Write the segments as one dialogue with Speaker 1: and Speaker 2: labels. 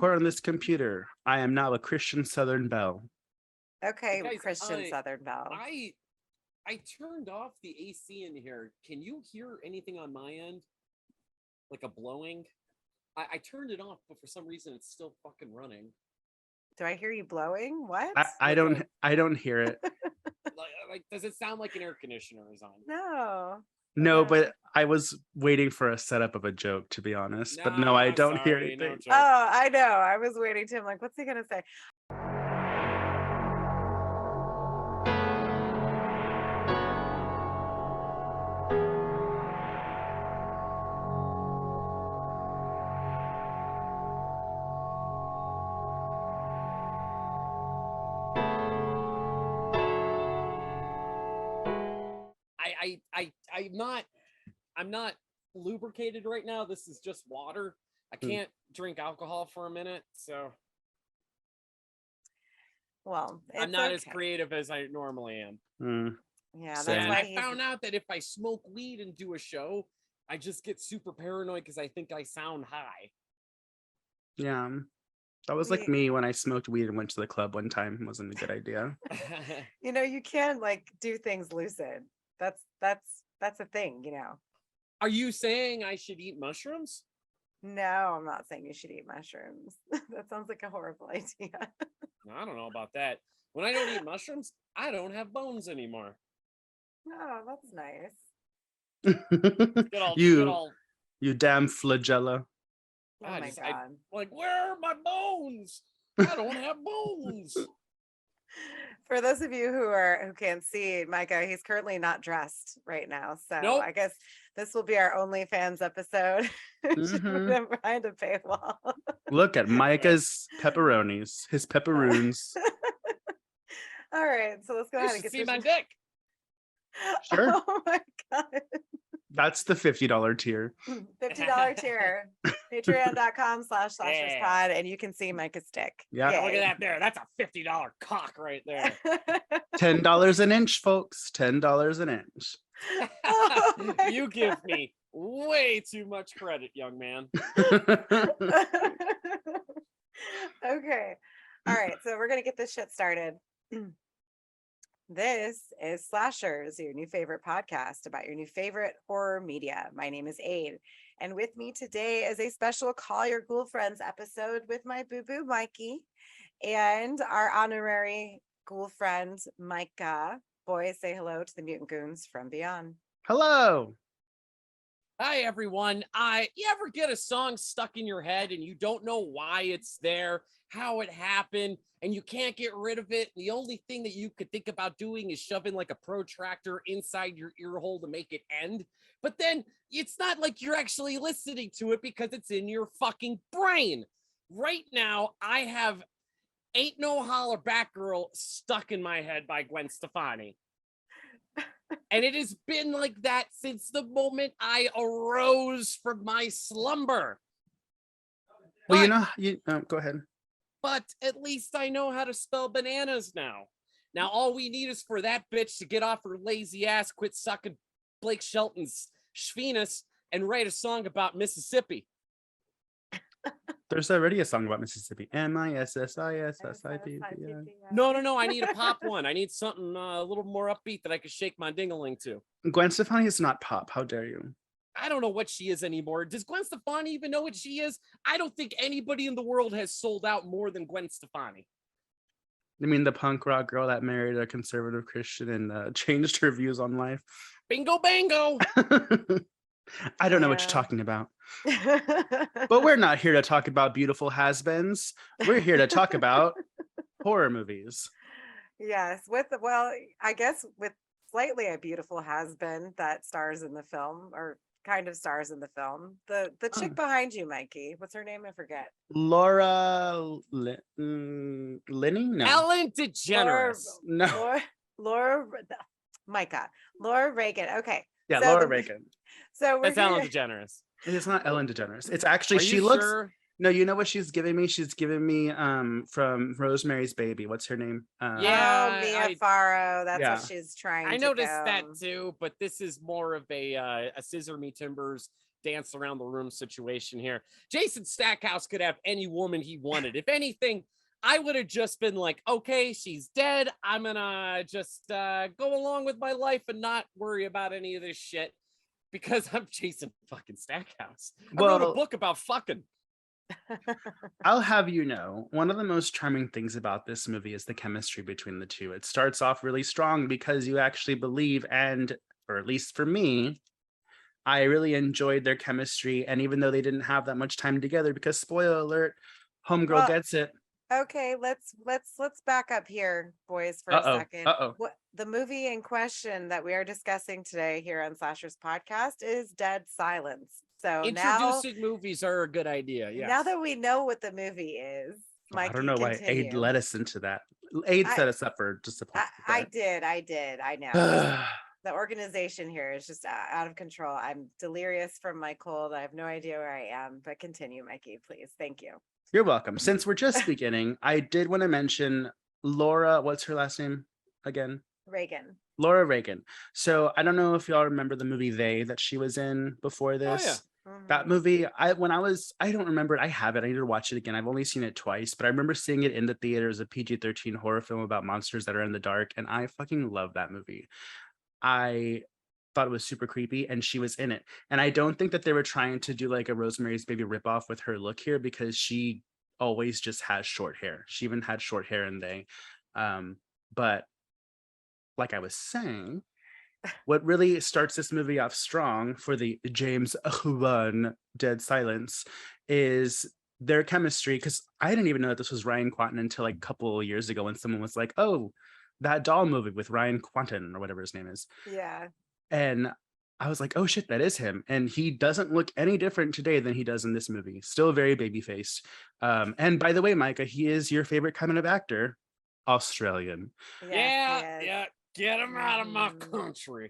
Speaker 1: record on this computer. I am now a Christian Southern Belle.
Speaker 2: Okay,
Speaker 3: Guys,
Speaker 2: Christian Southern Belle.
Speaker 3: I turned off the AC in here. Can you hear anything on my end? Like a blowing? I turned it off, but for some reason it's still fucking running.
Speaker 2: Do I hear you blowing? What?
Speaker 1: I don't hear it.
Speaker 3: Like, does it sound like an air conditioner is on?
Speaker 1: No, but I was waiting for a setup of a joke, to be honest. But no, I don't hear anything.
Speaker 2: No, I know. I was waiting to him. Like, what's he gonna say?
Speaker 3: I'm not lubricated right now. This is just water. I can't drink alcohol for a minute, so I'm not as creative as I normally am.
Speaker 2: Yeah, that's
Speaker 3: and
Speaker 2: why
Speaker 3: I found out that if I smoke weed and do a show, I just get super paranoid because I think I sound high.
Speaker 1: Yeah. That was like me when I smoked weed and went to the club one time. It wasn't a good idea.
Speaker 2: You know, you can like do things lucid. That's a thing, you know.
Speaker 3: Are you saying I should eat mushrooms?
Speaker 2: No, I'm not saying you should eat mushrooms. That sounds like a horrible idea.
Speaker 3: I don't know about that. When I don't eat mushrooms, I don't have bones anymore.
Speaker 2: Oh, that's nice.
Speaker 1: You damn flagella.
Speaker 2: Oh my God.
Speaker 3: Like, where are my bones? I don't have bones.
Speaker 2: For those of you who can't see Micah, he's currently not dressed right now. So nope. I guess this will be our OnlyFans episode. Behind a paywall.
Speaker 1: Look at Micah's pepperonis, his pepperoons.
Speaker 2: All right, so let's go ahead and
Speaker 3: see my dick.
Speaker 1: Sure.
Speaker 2: Oh my God.
Speaker 1: That's the $50 tier.
Speaker 2: $50 tier. Patreon.com/slasherspod, and you can see Micah's dick.
Speaker 1: Yeah.
Speaker 3: Look at that there. That's a $50 cock right there.
Speaker 1: $10 an inch, folks. $10 an inch.
Speaker 2: Oh
Speaker 3: you give me way too much credit, young man.
Speaker 2: Okay. All right. So we're going to get this shit started. This is Slashers, your new favorite podcast about your new favorite horror media. My name is Ade, and with me today is a special Call Your Ghoulfriends episode with my boo-boo Mikey and our honorary ghoul friend Micah. Boys, say hello to the mutant goons from beyond.
Speaker 1: Hello.
Speaker 3: Hi, everyone. You ever get a song stuck in your head and you don't know why it's there, how it happened, and you can't get rid of it? The only thing that you could think about doing is shoving like a protractor inside your ear hole to make it end. But then it's not like you're actually listening to it because it's in your fucking brain. Right now, I have Ain't No Holler Back Girl stuck in my head by Gwen Stefani. And it has been like that since the moment I arose from my slumber.
Speaker 1: Well, go ahead.
Speaker 3: But at least I know how to spell bananas now. Now, all we need is for that bitch to get off her lazy ass, quit sucking Blake Shelton's schvenus, and write a song about Mississippi.
Speaker 1: There's already a song about Mississippi. Mississippi.
Speaker 3: No. I need a pop one. I need something a little more upbeat that I could shake my ding-a-ling to.
Speaker 1: Gwen Stefani is not pop. How dare you?
Speaker 3: I don't know what she is anymore. Does Gwen Stefani even know what she is? I don't think anybody in the world has sold out more than Gwen Stefani.
Speaker 1: I mean, the punk rock girl that married a conservative Christian and changed her views on life.
Speaker 3: Bingo, bango.
Speaker 1: I don't know what you're talking about. But we're not here to talk about beautiful has-beens. We're here to talk about horror movies.
Speaker 2: Yes, I guess with slightly a beautiful has-been that stars in the film, or kind of stars in the film. The chick behind you, Mikey. What's her name? I forget.
Speaker 1: Laura Linney? No.
Speaker 3: Ellen DeGeneres.
Speaker 2: Laura Micah. Laura Reagan. Okay.
Speaker 1: Yeah, so Laura Reagan.
Speaker 2: So
Speaker 3: that's Ellen DeGeneres.
Speaker 1: It's not Ellen DeGeneres. It's actually she looks. Sure? No, you know what she's giving me? She's giving me from Rosemary's Baby. What's her name?
Speaker 2: Mia Farrow. That's what she's trying to
Speaker 3: noticed that too, but this is more of a Scissor Me Timbers dance around the room situation here. Jason Stackhouse could have any woman he wanted. If anything, I would have just been like, okay, she's dead. I'm gonna just go along with my life and not worry about any of this shit because I'm Jason fucking Stackhouse. I wrote a book about fucking.
Speaker 1: I'll have you know, one of the most charming things about this movie is the chemistry between the two. It starts off really strong because you actually believe, and, or at least for me, I really enjoyed their chemistry. And even though they didn't have that much time together, because spoiler alert, homegirl gets it.
Speaker 2: Okay, let's back up here, boys, for a second. What the movie in question that we are discussing today here on Slasher's podcast is Dead Silence. So
Speaker 3: introducing movies are a good idea. Yeah.
Speaker 2: Now that we know what the movie is, Mikey,
Speaker 1: I don't know why Ade led us into that. Ade set us up for disappointment.
Speaker 2: I did. I know. The organization here is just out of control. I'm delirious from my cold. I have no idea where I am, but continue, Mikey, please. Thank you.
Speaker 1: You're welcome. Since we're just beginning, I did want to mention Laura. What's her last name again?
Speaker 2: Reagan.
Speaker 1: Laura Reagan. So I don't know if y'all remember the movie They that she was in before this.
Speaker 2: Oh, yeah.
Speaker 1: That movie, I don't remember it. I have it. I need to watch it again. I've only seen it twice, but I remember seeing it in the theater as a PG-13 horror film about monsters that are in the dark, and I fucking love that movie. I thought it was super creepy, and she was in it. And I don't think that they were trying to do like a Rosemary's Baby ripoff with her look here, because she always just has short hair. She even had short hair in They. But like I was saying, what really starts this movie off strong for the James Wan Dead Silence is their chemistry, because I didn't even know that this was Ryan Kwanten until like a couple of years ago when someone was like, oh, that doll movie with Ryan Kwanten or whatever his name is.
Speaker 2: Yeah.
Speaker 1: And I was like, oh shit, that is him. And he doesn't look any different today than he does in this movie. Still very baby-faced. And by the way, Micah, he is your favorite kind of actor, Australian.
Speaker 2: Yes,
Speaker 3: yeah. Get him out of my country.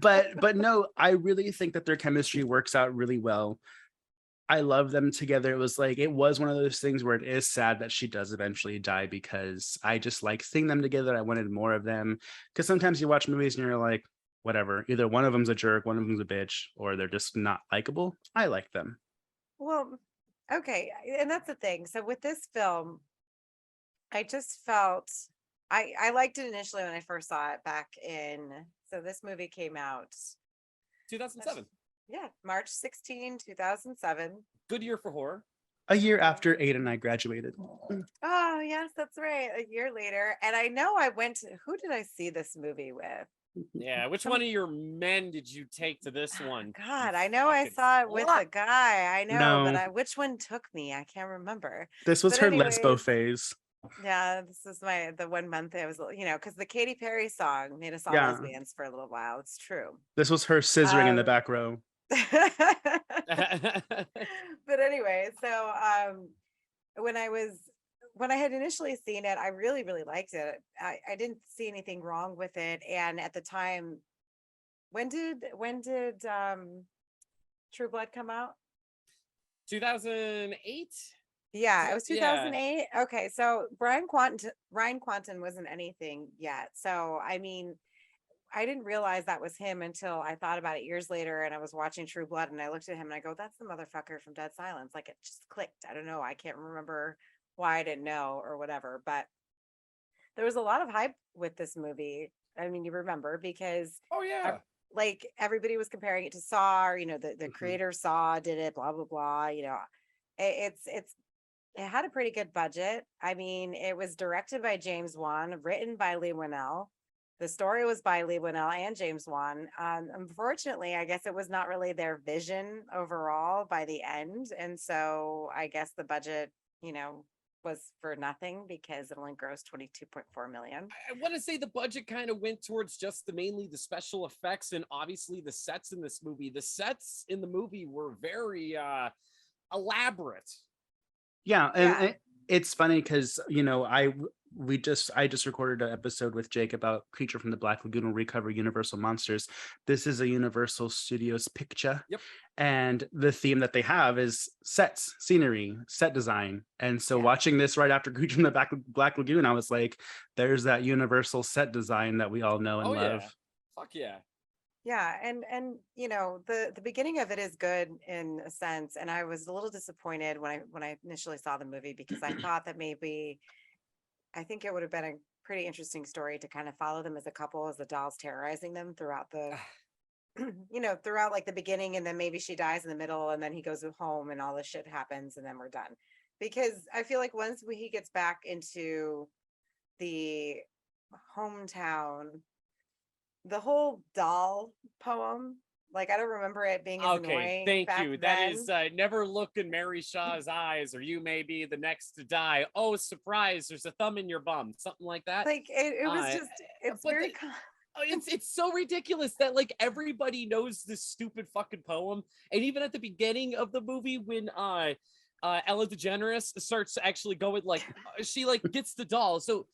Speaker 1: But no, I really think that their chemistry works out really well. I love them together. It was one of those things where it is sad that she does eventually die, because I just like seeing them together. I wanted more of them, because sometimes you watch movies and you're like, whatever, either one of them's a jerk, one of them's a bitch, or they're just not likable. I like them.
Speaker 2: Well, okay. And that's the thing. So with this film, I just felt I liked it initially when I first saw it back in, so this movie came out
Speaker 3: 2007.
Speaker 2: Yeah, March 16, 2007.
Speaker 3: Good year for horror.
Speaker 1: A year after Ade and I graduated.
Speaker 2: Oh, yes, that's right. A year later. And I know who did I see this movie with?
Speaker 3: Yeah, which one of your men did you take to this one?
Speaker 2: God, I know I saw it with a guy. I know, but which one took me? I can't remember.
Speaker 1: This was her lesbo phase.
Speaker 2: Yeah, this is the 1 month I was, because the Katy Perry song made us all lesbians for a little while. It's true.
Speaker 1: This was her scissoring in the back row.
Speaker 2: But anyway, so when I had initially seen it, I really, really liked it. I didn't see anything wrong with it. And at the time, when did True Blood come out?
Speaker 3: 2008.
Speaker 2: Yeah, it was 2008. Yeah. Okay, so Ryan Kwanten wasn't anything yet. So I mean, I didn't realize that was him until I thought about it years later, and I was watching True Blood, and I looked at him and I go, "That's the motherfucker from Dead Silence." Like, it just clicked. I don't know. I can't remember why I didn't know or whatever, but there was a lot of hype with this movie. I mean, you remember, because like everybody was comparing it to Saw, or, the creator Saw did it, blah blah blah. It had a pretty good budget. I mean, it was directed by James Wan, written by Leigh Whannell. The story was by Leigh Whannell and James Wan. Unfortunately, I guess it was not really their vision overall by the end. And so I guess the budget, was for nothing, because it only grossed $22.4 million.
Speaker 3: I want to say the budget kind of went towards just mainly the special effects and obviously the sets in this movie. The sets in the movie were very elaborate.
Speaker 1: Yeah, and it's funny because I just recorded an episode with Jake about Creature from the Black Lagoon will recover Universal monsters. This is a Universal Studios picture.
Speaker 3: Yep.
Speaker 1: And the theme that they have is sets, scenery, set design. And so watching this right after Creature from the Black Lagoon, I was like, there's that Universal set design that we all know and love.
Speaker 3: Yeah. Fuck yeah.
Speaker 2: Yeah, and you know, the beginning of it is good in a sense, and I was a little disappointed when I initially saw the movie because I thought that maybe I think it would have been a pretty interesting story to kind of follow them as a couple as the doll's terrorizing them throughout the you know, throughout like the beginning, and then maybe she dies in the middle and then he goes home and all this shit happens and then we're done. Because I feel like he gets back into the hometown, the whole doll poem, like I don't remember it being as
Speaker 3: Okay,
Speaker 2: annoying
Speaker 3: thank
Speaker 2: back
Speaker 3: you. That is
Speaker 2: then.
Speaker 3: never look in Mary Shaw's eyes, or you may be the next to die. Oh, surprise! There's a thumb in your bum, something like that.
Speaker 2: Like it was
Speaker 3: Uh,
Speaker 2: just, it's
Speaker 3: but
Speaker 2: very
Speaker 3: it's so ridiculous that like everybody knows this stupid fucking poem, and even at the beginning of the movie when Ella DeGeneres starts actually going like she like gets the doll, so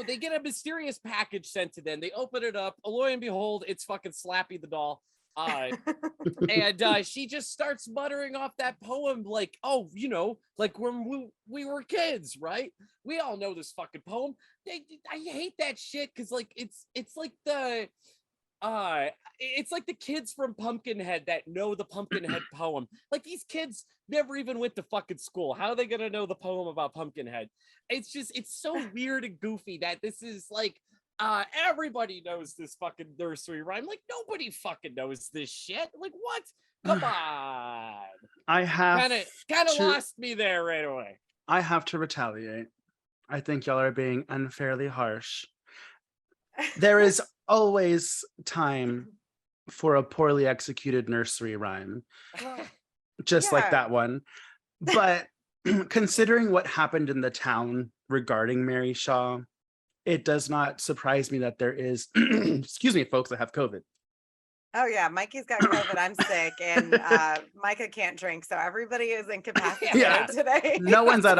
Speaker 3: they get a mysterious package sent to them. They open it up, lo and behold, it's fucking Slappy the doll. And she just starts muttering off that poem like, oh, you know, like when we were kids, right? We all know this fucking poem. I hate that shit because like it's like uh it's like the kids from Pumpkinhead that know the Pumpkinhead poem. Like these kids never even went to fucking school. How are they gonna know the poem about Pumpkinhead? It's just it's so weird and goofy that this is like everybody knows this fucking nursery rhyme. Like nobody fucking knows this shit. Like what? Come on.
Speaker 1: I have
Speaker 3: Kind of
Speaker 1: to
Speaker 3: lost me there right away.
Speaker 1: I have to retaliate. I think y'all are being unfairly harsh. There is always time for a poorly executed nursery rhyme, just like
Speaker 2: yeah.
Speaker 1: that one. But considering what happened in the town regarding Mary Shaw, it does not surprise me that there is, excuse me, folks that have COVID.
Speaker 2: Oh yeah, Mikey's got COVID. I'm sick, and Micah can't drink, so everybody is incapacitated
Speaker 1: Yeah,
Speaker 2: today.
Speaker 1: no one's at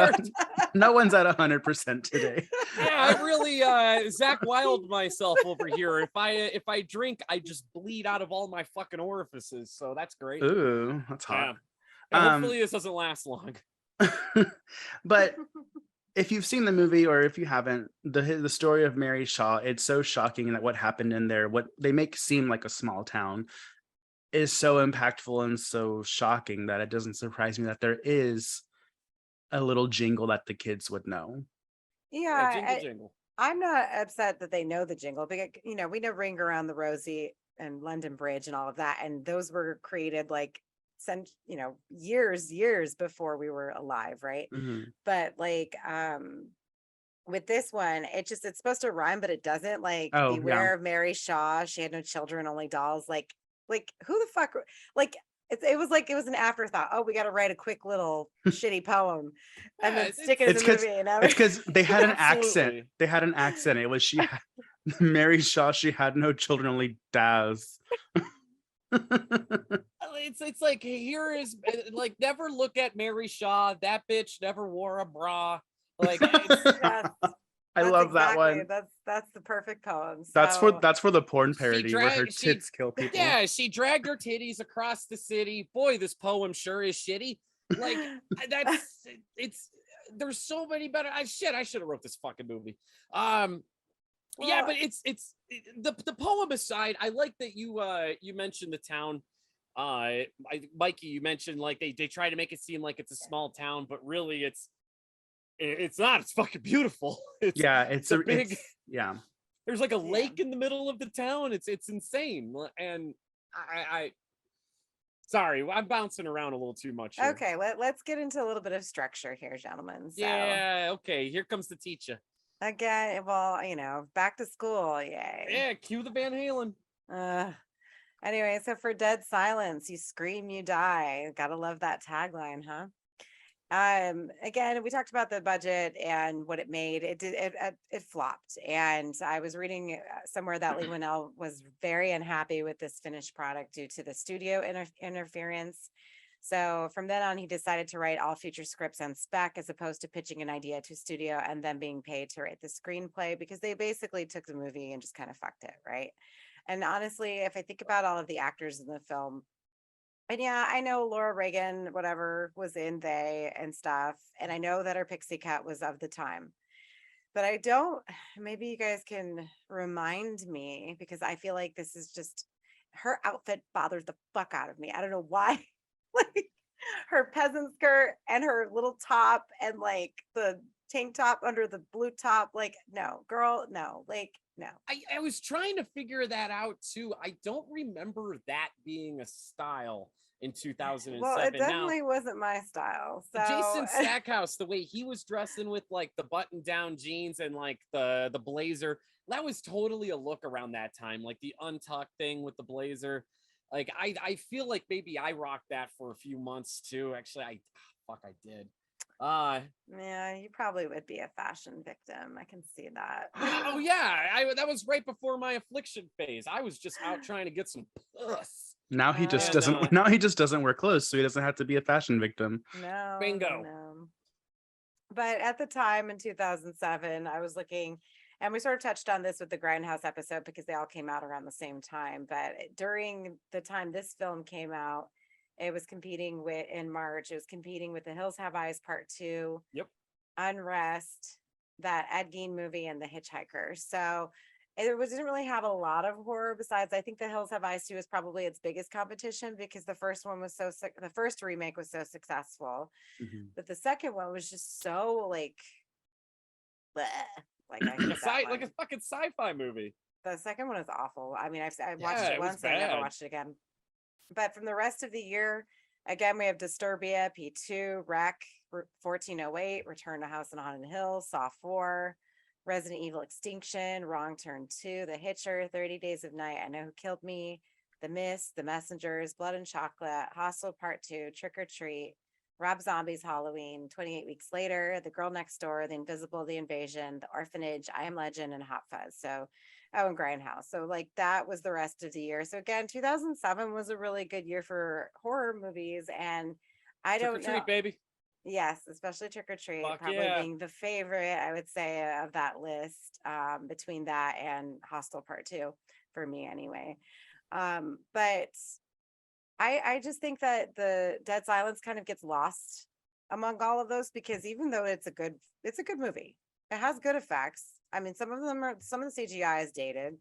Speaker 1: 100% today.
Speaker 3: Yeah, I really Zach Wild myself over here. If I drink, I just bleed out of all my fucking orifices. So that's great.
Speaker 1: Ooh, that's hot.
Speaker 3: Yeah. Hopefully this doesn't last long.
Speaker 1: But if you've seen the movie or if you haven't, the story of Mary Shaw, it's so shocking that what happened in there, what they make seem like a small town, is so impactful and so shocking that it doesn't surprise me that there is a little jingle that the kids would know.
Speaker 3: Yeah,
Speaker 2: Yeah,
Speaker 3: jingle jingle.
Speaker 2: I'm not upset that they know the jingle because you know we know Ring Around the Rosie and London Bridge and all of that, and those were created like you know years before we were alive, right?
Speaker 1: Mhm.
Speaker 2: But like with this one, it's supposed to rhyme, but it doesn't. Like
Speaker 1: Oh, yeah.
Speaker 2: beware of Mary Shaw, she had no children, only dolls. Like who the fuck like it was like it was an afterthought. Oh, we got to write a quick little shitty poem and
Speaker 3: Yeah,
Speaker 2: then stick it in
Speaker 1: It's
Speaker 2: the
Speaker 1: because
Speaker 2: movie, you know?
Speaker 1: it's because they had an accent.
Speaker 3: Absolutely.
Speaker 1: They had an accent. It was Mary Shaw, she had no children, only Daz.
Speaker 3: It's like here is like never look at Mary Shaw. That bitch never wore a bra. Like it's
Speaker 2: Yes,
Speaker 1: I
Speaker 2: that's
Speaker 1: love that
Speaker 2: exactly
Speaker 1: one.
Speaker 2: that's the perfect poem.
Speaker 1: That's for
Speaker 2: So
Speaker 1: the porn
Speaker 3: she
Speaker 1: parody where her
Speaker 3: dragged
Speaker 1: tits kill people.
Speaker 3: yeah, she dragged her titties across the city. Boy, this poem sure is shitty. Like that's it's there's so many better I should have wrote this fucking movie. Yeah,
Speaker 2: well,
Speaker 3: but the poem aside, I like that you mentioned the town. Mikey, you mentioned like they try to make it seem like it's a small town, but really it's not. It's fucking beautiful.
Speaker 1: Yeah,
Speaker 3: It's a big.
Speaker 1: yeah.
Speaker 3: There's like a
Speaker 2: yeah.
Speaker 3: lake in the middle of the town. It's insane. And I sorry, I'm bouncing around a little too much here.
Speaker 2: Okay, let's get into a little bit of structure here, gentlemen. So
Speaker 3: Yeah, okay. Here comes the teacher.
Speaker 2: again, well, you know, back to school, yay.
Speaker 3: Yeah, cue the Van Halen.
Speaker 2: Anyway, so for Dead Silence, you scream, you die. Gotta love that tagline, huh? Again, we talked about the budget and what it made. It flopped, and I was reading somewhere that Leigh Whannell was very unhappy with this finished product due to the studio interference. So from then on, he decided to write all future scripts on spec as opposed to pitching an idea to studio and then being paid to write the screenplay, because they basically took the movie and just kind of fucked it, right? And honestly, if I think about all of the actors in the film, and yeah, I know Laura Reagan, whatever, was in They and stuff. And I know that her pixie cut was of the time. But I don't, maybe you guys can remind me, because I feel like this is just, her outfit bothers the fuck out of me. I don't know why. Like her peasant skirt and her little top and like the tank top under the blue top. Like, no, girl, no, like, no.
Speaker 3: I was trying to figure that out too. I don't remember that being a style in 2007.
Speaker 2: Well, it
Speaker 3: Now,
Speaker 2: definitely wasn't my style. So
Speaker 3: Jason Stackhouse, the way he was dressing with like the button-down jeans and like the blazer, that was totally a look around that time. Like the untucked thing with the blazer. Like I feel like maybe I rocked that for a few months too. Actually, I did.
Speaker 2: yeah, you probably would be a fashion victim. I can see that.
Speaker 3: Oh yeah, that was right before my affliction phase. I was just out trying to get some puss.
Speaker 1: Now he just
Speaker 2: And,
Speaker 1: doesn't. Now he just doesn't wear clothes, so he doesn't have to be a fashion victim.
Speaker 2: No,
Speaker 3: Bingo.
Speaker 2: no. But at the time in 2007, I was looking, and we sort of touched on this with the Grindhouse episode because they all came out around the same time. But during the time this film came out, it was competing with, in March, it was competing with The Hills Have Eyes Part 2,
Speaker 3: Yep.
Speaker 2: Unrest, that Ed Gein movie, and The Hitchhiker. So didn't really have a lot of horror besides, I think The Hills Have Eyes 2 is probably its biggest competition because the first one was the first remake was so successful.
Speaker 1: Mhm.
Speaker 2: But the second one was just so like, bleh. Like I hate that
Speaker 3: Like a
Speaker 2: one.
Speaker 3: fucking sci-fi movie.
Speaker 2: The second one is awful. I mean, I watched
Speaker 3: Yeah,
Speaker 2: it
Speaker 3: it was
Speaker 2: once and I never
Speaker 3: bad.
Speaker 2: watched it again. But from the rest of the year, again, we have Disturbia, P2, Wreck, 1408, Return to House on Haunted Hill, Saw 4, Resident Evil Extinction, Wrong Turn 2, The Hitcher, 30 Days of Night, I Know Who Killed Me, The Mist, The Messengers, Blood and Chocolate, Hostel Part 2, Trick or Treat, Rob Zombie's Halloween, 28 Weeks Later, The Girl Next Door, The Invisible, The Invasion, The Orphanage, I Am Legend, and Hot Fuzz. So, and Grindhouse. So like that was the rest of the year. So again, 2007 was a really good year for horror movies. And I
Speaker 3: Trick or
Speaker 2: don't know.
Speaker 3: treat, baby.
Speaker 2: Yes, especially Trick or Treat,
Speaker 3: Fuck
Speaker 2: probably
Speaker 3: yeah.
Speaker 2: being the favorite, I would say, of that list, between that and Hostel Part 2 for me anyway. But I just think that the Dead Silence kind of gets lost among all of those because even though it's a good movie, it has good effects. I mean, some of the CGI is dated.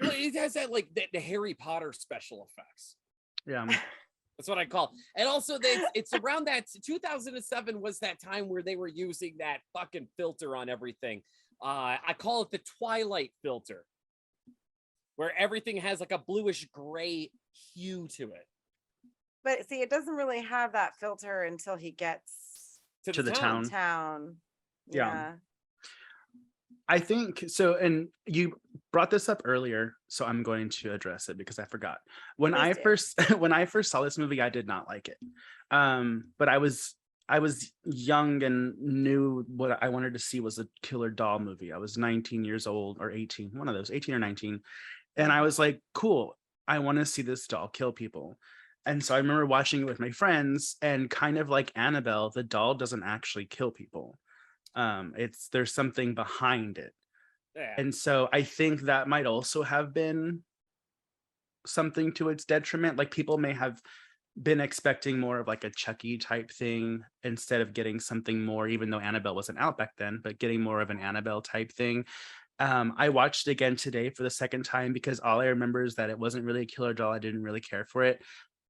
Speaker 3: Well, it has that like the Harry Potter special effects.
Speaker 1: Yeah.
Speaker 3: That's what I call. And also, it's around that 2007 was that time where they were using that fucking filter on everything. I call it the Twilight filter, where everything has like a bluish gray hue to it.
Speaker 2: But see, it doesn't really have that filter until he gets
Speaker 1: To the town.
Speaker 2: Yeah.
Speaker 1: I think so. And you brought this up earlier, so I'm going to address it because I forgot. When I first saw this movie, I did not like it. But I was young and knew what I wanted to see was a killer doll movie. I was 19 years old or 18, one of those, 18 or 19. And I was like, cool, I want to see this doll kill people. And so I remember watching it with my friends, and kind of like Annabelle, the doll doesn't actually kill people. There's something behind it.
Speaker 3: Yeah.
Speaker 1: And so I think that might also have been something to its detriment. Like people may have been expecting more of like a Chucky type thing instead of getting something more, even though Annabelle wasn't out back then, but getting more of an Annabelle type thing. I watched it again today for the second time because all I remember is that it wasn't really a killer doll. I didn't really care for it.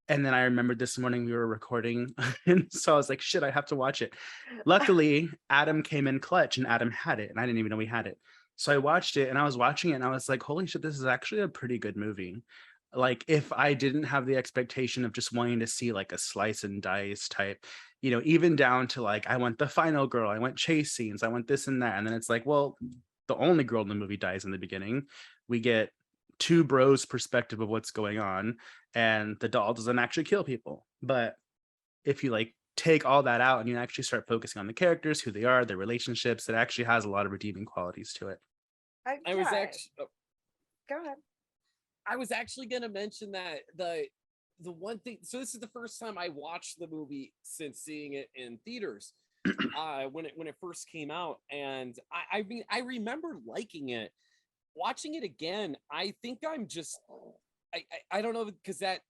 Speaker 1: And then I remembered this morning we were recording, and so I was like, shit, I have to watch it. Luckily, Adam came in clutch and Adam had it, and I didn't even know we had it. So I watched it, and I was watching it, and I was like, holy shit, this is actually a pretty good movie. Like, if I didn't have the expectation of just wanting to see like a slice and dice type, even down to like, I want the final girl, I want chase scenes, I want this and that. And then it's like, well, the only girl in the movie dies in the beginning. We get two bros' perspective of what's going on, and the doll doesn't actually kill people. But if you like take all that out and you actually start focusing on the characters, who they are, their relationships, it actually has a lot of redeeming qualities to it.
Speaker 3: I was actually
Speaker 2: Go ahead.
Speaker 3: I was actually going to mention that the one thing. So this is the first time I watched the movie since seeing it in theaters when it first came out, and I mean I remember liking it. Watching it again, I think I'm just I don't know, because that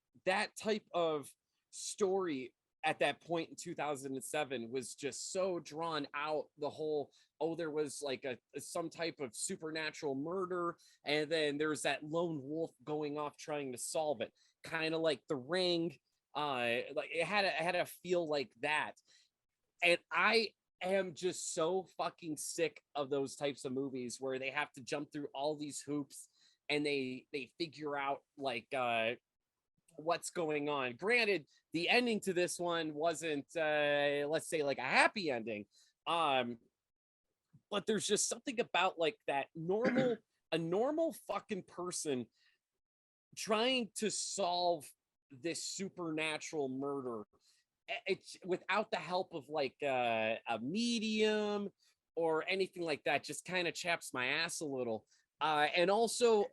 Speaker 3: type of story at that point in 2007 was just so drawn out. The whole, oh, there was like some type of supernatural murder, and then there's that lone wolf going off trying to solve it, kind of like The Ring. Like it had a feel like that, and I am just so fucking sick of those types of movies where they have to jump through all these hoops and they figure out like what's going on. Granted, the ending to this one wasn't let's say like a happy ending, but there's just something about like that a normal fucking person trying to solve this supernatural murder, it's without the help of like a medium or anything like that, just kind of chaps my ass a little. And also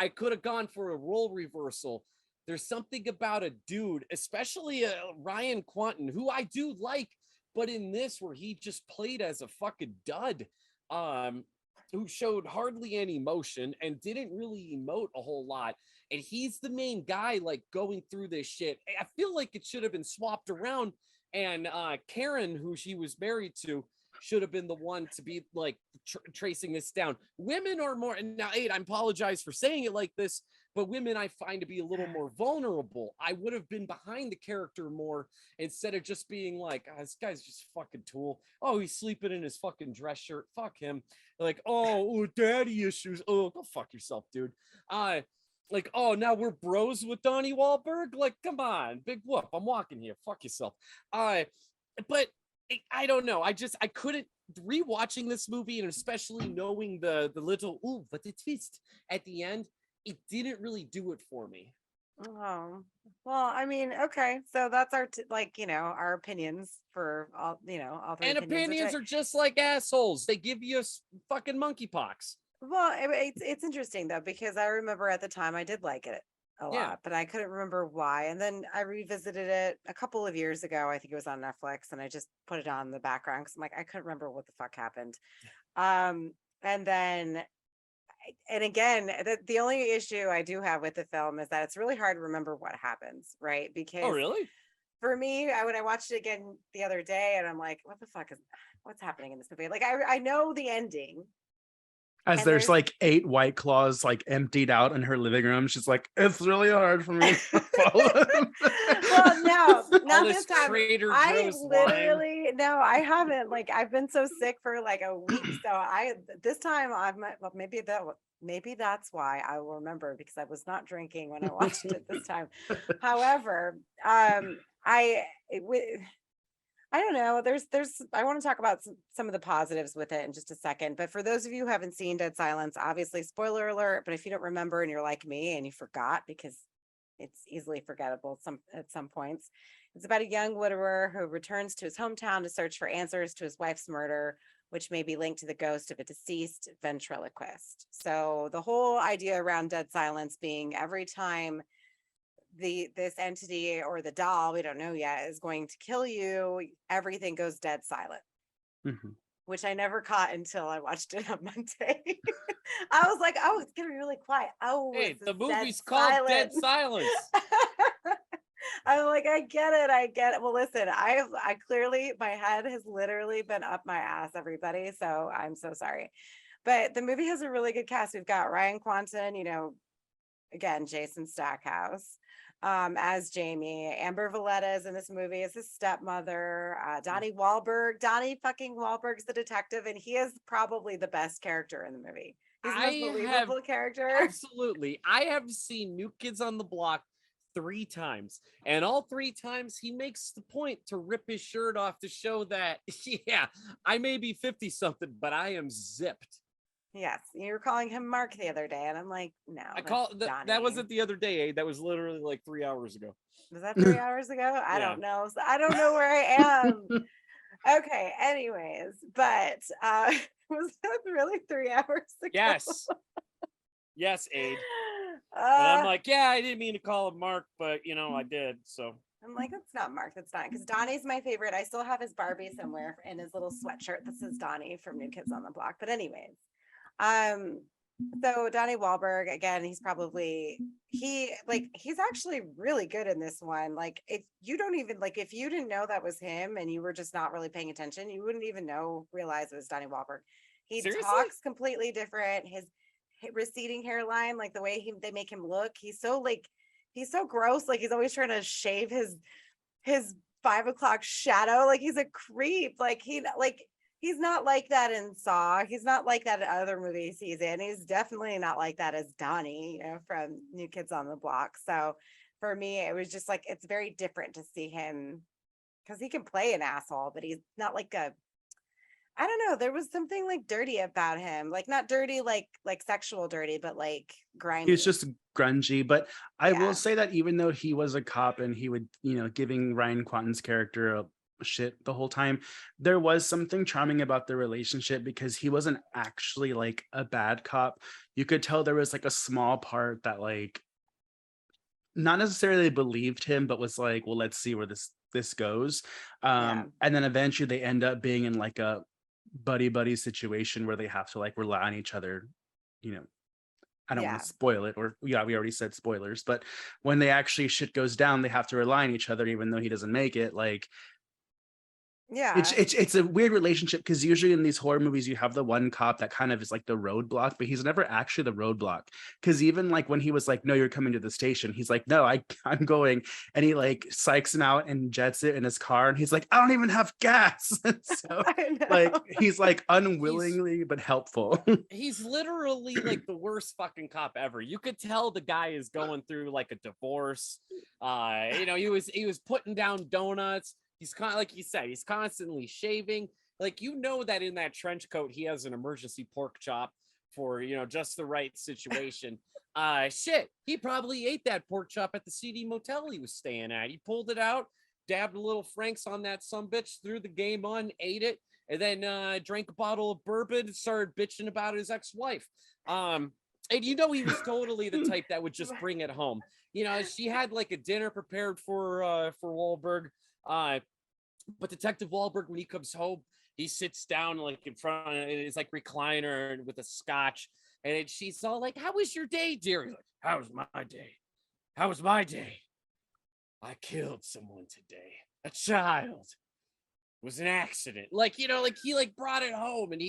Speaker 3: I could have gone for a role reversal. There's something about a dude, especially Ryan Kwanten, who I do like, but in this where he just played as a fucking dud, who showed hardly any emotion and didn't really emote a whole lot. And he's the main guy, like going through this shit. I feel like it should have been swapped around, and Karen, who she was married to, should have been the one to be like tracing this down. Women are more, and now Ade, I apologize for saying it like this, but women I find to be a little more vulnerable. I would have been behind the character more instead of just being like, oh, this guy's just a fucking tool. Oh, he's sleeping in his fucking dress shirt. Fuck him. Like, oh, daddy issues. Oh, go fuck yourself, dude. Like, oh, now we're bros with Donnie Wahlberg. Like, come on, big whoop. I'm walking here. Fuck yourself. But I don't know. I couldn't, rewatching this movie, and especially knowing the little ooh, but the twist at the end, it didn't really do it for me.
Speaker 2: Oh, well, I mean, okay. So that's our, our opinions for all, all three
Speaker 3: And opinions are just like assholes. They give you fucking monkeypox.
Speaker 2: Well, it's interesting though, because I remember at the time I did like it a lot, but I couldn't remember why. And then I revisited it a couple of years ago. I think it was on Netflix, and I just put it on the background because I'm like, I couldn't remember what the fuck happened. And then, and again, the only issue I do have with the film is that it's really hard to remember what happens, right? Because
Speaker 3: oh, really?
Speaker 2: For me, when I watched it again the other day, and I'm like, what's happening in this movie? Like, I know the ending.
Speaker 1: As there's like 8 White Claws like emptied out in her living room, she's like, it's really hard for me to follow them.
Speaker 2: Well, no, not this time.
Speaker 3: I
Speaker 2: literally no, I haven't. Like, I've been so sick for like a week, so this time well, maybe that's why I will remember, because I was not drinking when I watched it this time. However, I don't know. I want to talk about some of the positives with it in just a second. But for those of you who haven't seen Dead Silence, obviously, spoiler alert. But if you don't remember and you're like me and you forgot, because it's easily forgettable at some points, it's about a young widower who returns to his hometown to search for answers to his wife's murder, which may be linked to the ghost of a deceased ventriloquist. So the whole idea around Dead Silence being every time this entity or the doll, we don't know yet, is going to kill you, everything goes dead silent. Which I never caught until I watched it on Monday. I was like, oh, it's gonna be really quiet. Oh,
Speaker 3: hey, the movie's called Dead Silence.
Speaker 2: I'm like, I get it. Well, listen, I clearly, my head has literally been up my ass, everybody, so I'm so sorry. But the movie has a really good cast. We've got Ryan Kwanten, again, Jason Stackhouse as Jamie. Amber Valetta is in this movie as his stepmother. Donnie Wahlberg. Donnie fucking Wahlberg's the detective, and he is probably the best character in the movie. He's the most believable character.
Speaker 3: Absolutely. I have seen New Kids on the Block 3 times, and all 3 times he makes the point to rip his shirt off to show that, yeah, I may be 50 something, but I am zipped.
Speaker 2: Yes, you were calling him Mark the other day, and I'm like, no.
Speaker 3: That wasn't the other day. That was literally like 3 hours ago.
Speaker 2: Was that 3 hours ago? I don't know. So I don't know where I am. Okay. Anyways, but was that really 3 hours ago?
Speaker 3: Yes, Ade. And I'm like, yeah, I didn't mean to call him Mark, but I did. So
Speaker 2: I'm like, that's not Mark. That's not, because Donnie's my favorite. I still have his Barbie somewhere in his little sweatshirt that says Donnie from New Kids on the Block. But anyways. So Donnie Wahlberg, again, he's actually really good in this one. Like, if you don't even if you didn't know that was him and you were just not really paying attention, you wouldn't even realize it was Donnie Wahlberg. He
Speaker 3: Seriously?
Speaker 2: talks completely different. His receding hairline, like the way they make him look, he's so gross. Like, he's always trying to shave his 5 o'clock shadow. Like, he's a creep. He's not like that in Saw. He's not like that in other movies he's in. He's definitely not like that as Donnie, from New Kids on the Block. So for me, it was just like, it's very different to see him, because he can play an asshole, but he's not I don't know. There was something like dirty about him. Like, not dirty, like sexual dirty, but like grimy.
Speaker 1: He's just grungy. But I will
Speaker 2: Yeah.
Speaker 1: say that even though he was a cop and he would, giving Ryan Kwanten's character a shit the whole time, there was something charming about the relationship because he wasn't actually like a bad cop. You could tell there was like a small part that like not necessarily believed him, but was like, well, let's see where this goes.
Speaker 2: Yeah.
Speaker 1: And then eventually they end up being in like a buddy situation where they have to like rely on each other. I don't want
Speaker 2: Yeah.
Speaker 1: to spoil it, or we already said spoilers, but when they actually shit goes down, they have to rely on each other, even though he doesn't make it. Like,
Speaker 2: Yeah.
Speaker 1: it's a weird relationship because usually in these horror movies you have the one cop that kind of is like the roadblock, but he's never actually the roadblock. Because even like when he was like, no, you're coming to the station, he's like, no, I'm going, and he like psychs him out and jets it in his car, and he's like, I don't even have gas. So like he's like unwillingly but helpful.
Speaker 3: He's literally like the worst fucking cop ever. You could tell the guy is going through like a divorce. He was putting down donuts. He's kind of, like you said, he's constantly shaving. Like, that in that trench coat, he has an emergency pork chop for, just the right situation. Shit, he probably ate that pork chop at the CD motel he was staying at. He pulled it out, dabbed a little Frank's on that sumbitch, threw the game on, ate it, and then drank a bottle of bourbon and started bitching about his ex-wife. And he was totally the type that would just bring it home. She had like a dinner prepared for Wahlberg. But Detective Wahlberg, when he comes home, he sits down like in front of his like recliner with a scotch, and she's all like, "How was your day, dear?" He's like, "How was my day? How was my day? I killed someone today. A child. It was an accident." Like, he like brought it home, and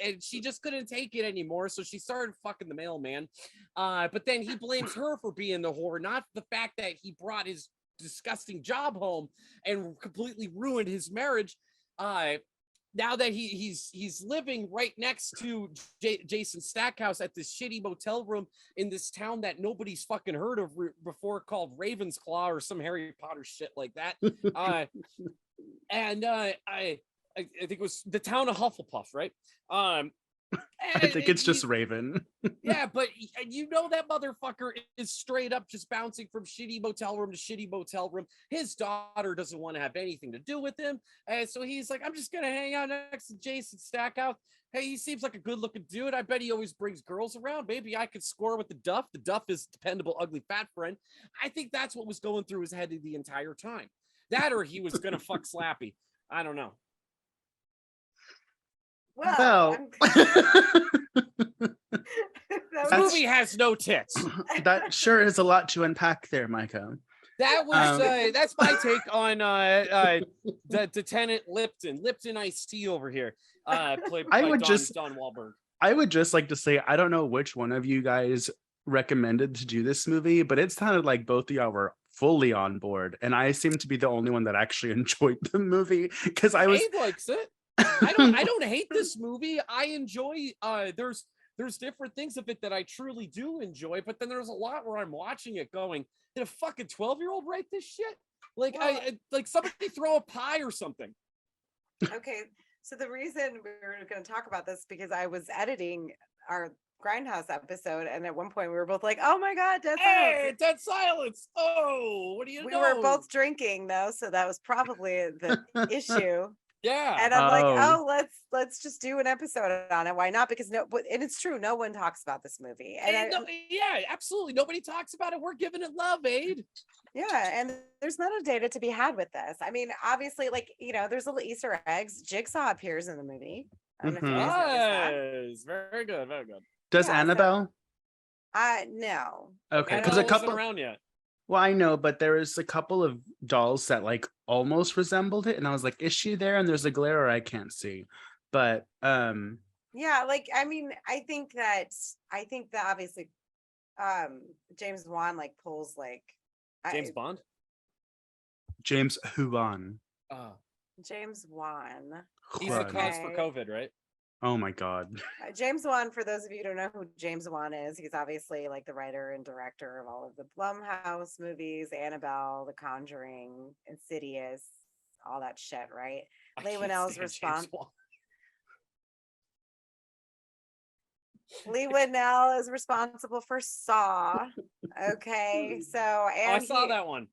Speaker 3: and she just couldn't take it anymore, so she started fucking the mailman. But then he blames her for being the whore, not the fact that he brought his disgusting job home and completely ruined his marriage. Now that he's living right next to Jason Stackhouse at this shitty motel room in this town that nobody's fucking heard of before, called Ravensclaw or some Harry Potter shit like that. I think it was the town of Hufflepuff, right?
Speaker 1: I think it's just Raven.
Speaker 3: Yeah, but that motherfucker is straight up just bouncing from shitty motel room to shitty motel room. His daughter doesn't want to have anything to do with him. And so he's like, I'm just going to hang out next to Jason Stackhouse. Hey, he seems like a good looking dude. I bet he always brings girls around. Maybe I could score with the Duff. The Duff is dependable, ugly, fat friend. I think that's what was going through his head the entire time. That, or he was going to fuck Slappy. I don't know.
Speaker 2: Well,
Speaker 3: this movie has no tits.
Speaker 1: That sure is a lot to unpack there, Micah.
Speaker 3: That was that's my take on the Lieutenant Lipton iced tea over here. Played by Don Wahlberg.
Speaker 1: I would just like to say, I don't know which one of you guys recommended to do this movie, but it sounded like both of y'all were fully on board, and I seem to be the only one that actually enjoyed the movie because I was.
Speaker 3: Abe likes it. I don't hate this movie. I enjoy. There's different things of it that I truly do enjoy, but then there's a lot where I'm watching it going, did a fucking 12-year-old write this shit? Like, well, like somebody throw a pie or something.
Speaker 2: Okay, so the reason we were going to talk about this because I was editing our Grindhouse episode, and at one point we were both like, "Oh my god, dead silence!"
Speaker 3: Dead silence. Oh, what do you know?
Speaker 2: We were both drinking though, so that was probably the issue.
Speaker 3: Yeah.
Speaker 2: And I'm like, oh, let's just do an episode on it. Why not? Because and it's true, no one talks about this movie. And
Speaker 3: yeah, absolutely. Nobody talks about it. We're giving it love, Ade.
Speaker 2: Yeah, and there's not a data to be had with this. I mean, obviously, like, there's little Easter eggs. Jigsaw appears in the movie.
Speaker 3: Yes, very good, very good.
Speaker 1: Does
Speaker 2: Yeah, so-
Speaker 1: Annabelle?
Speaker 2: No.
Speaker 1: Okay,
Speaker 2: I
Speaker 1: because
Speaker 2: don't-
Speaker 1: a
Speaker 3: Annabelle wasn't
Speaker 1: couple.
Speaker 3: around yet.
Speaker 1: Well, I know, but there was a couple of dolls that like almost resembled it, and I was like, "Is she there?" And there's a glare I can't see, but
Speaker 2: Yeah, like I mean, I think that obviously James Wan like pulls like
Speaker 3: James Bond.
Speaker 1: James Huan.
Speaker 2: James Wan.
Speaker 3: He's the
Speaker 1: Juan.
Speaker 3: cause for COVID, right?
Speaker 1: Oh my God.
Speaker 2: James Wan, for those of you who don't know who James Wan is, he's obviously like the writer and director of all of the Blumhouse movies, Annabelle, The Conjuring, Insidious, all that shit, right?
Speaker 3: I
Speaker 2: Leigh
Speaker 3: can't
Speaker 2: Whannell's
Speaker 3: stand
Speaker 2: response.
Speaker 3: James Wan.
Speaker 2: Leigh Whannell is responsible for Saw. Okay, so and
Speaker 3: I saw
Speaker 2: he-
Speaker 3: that one.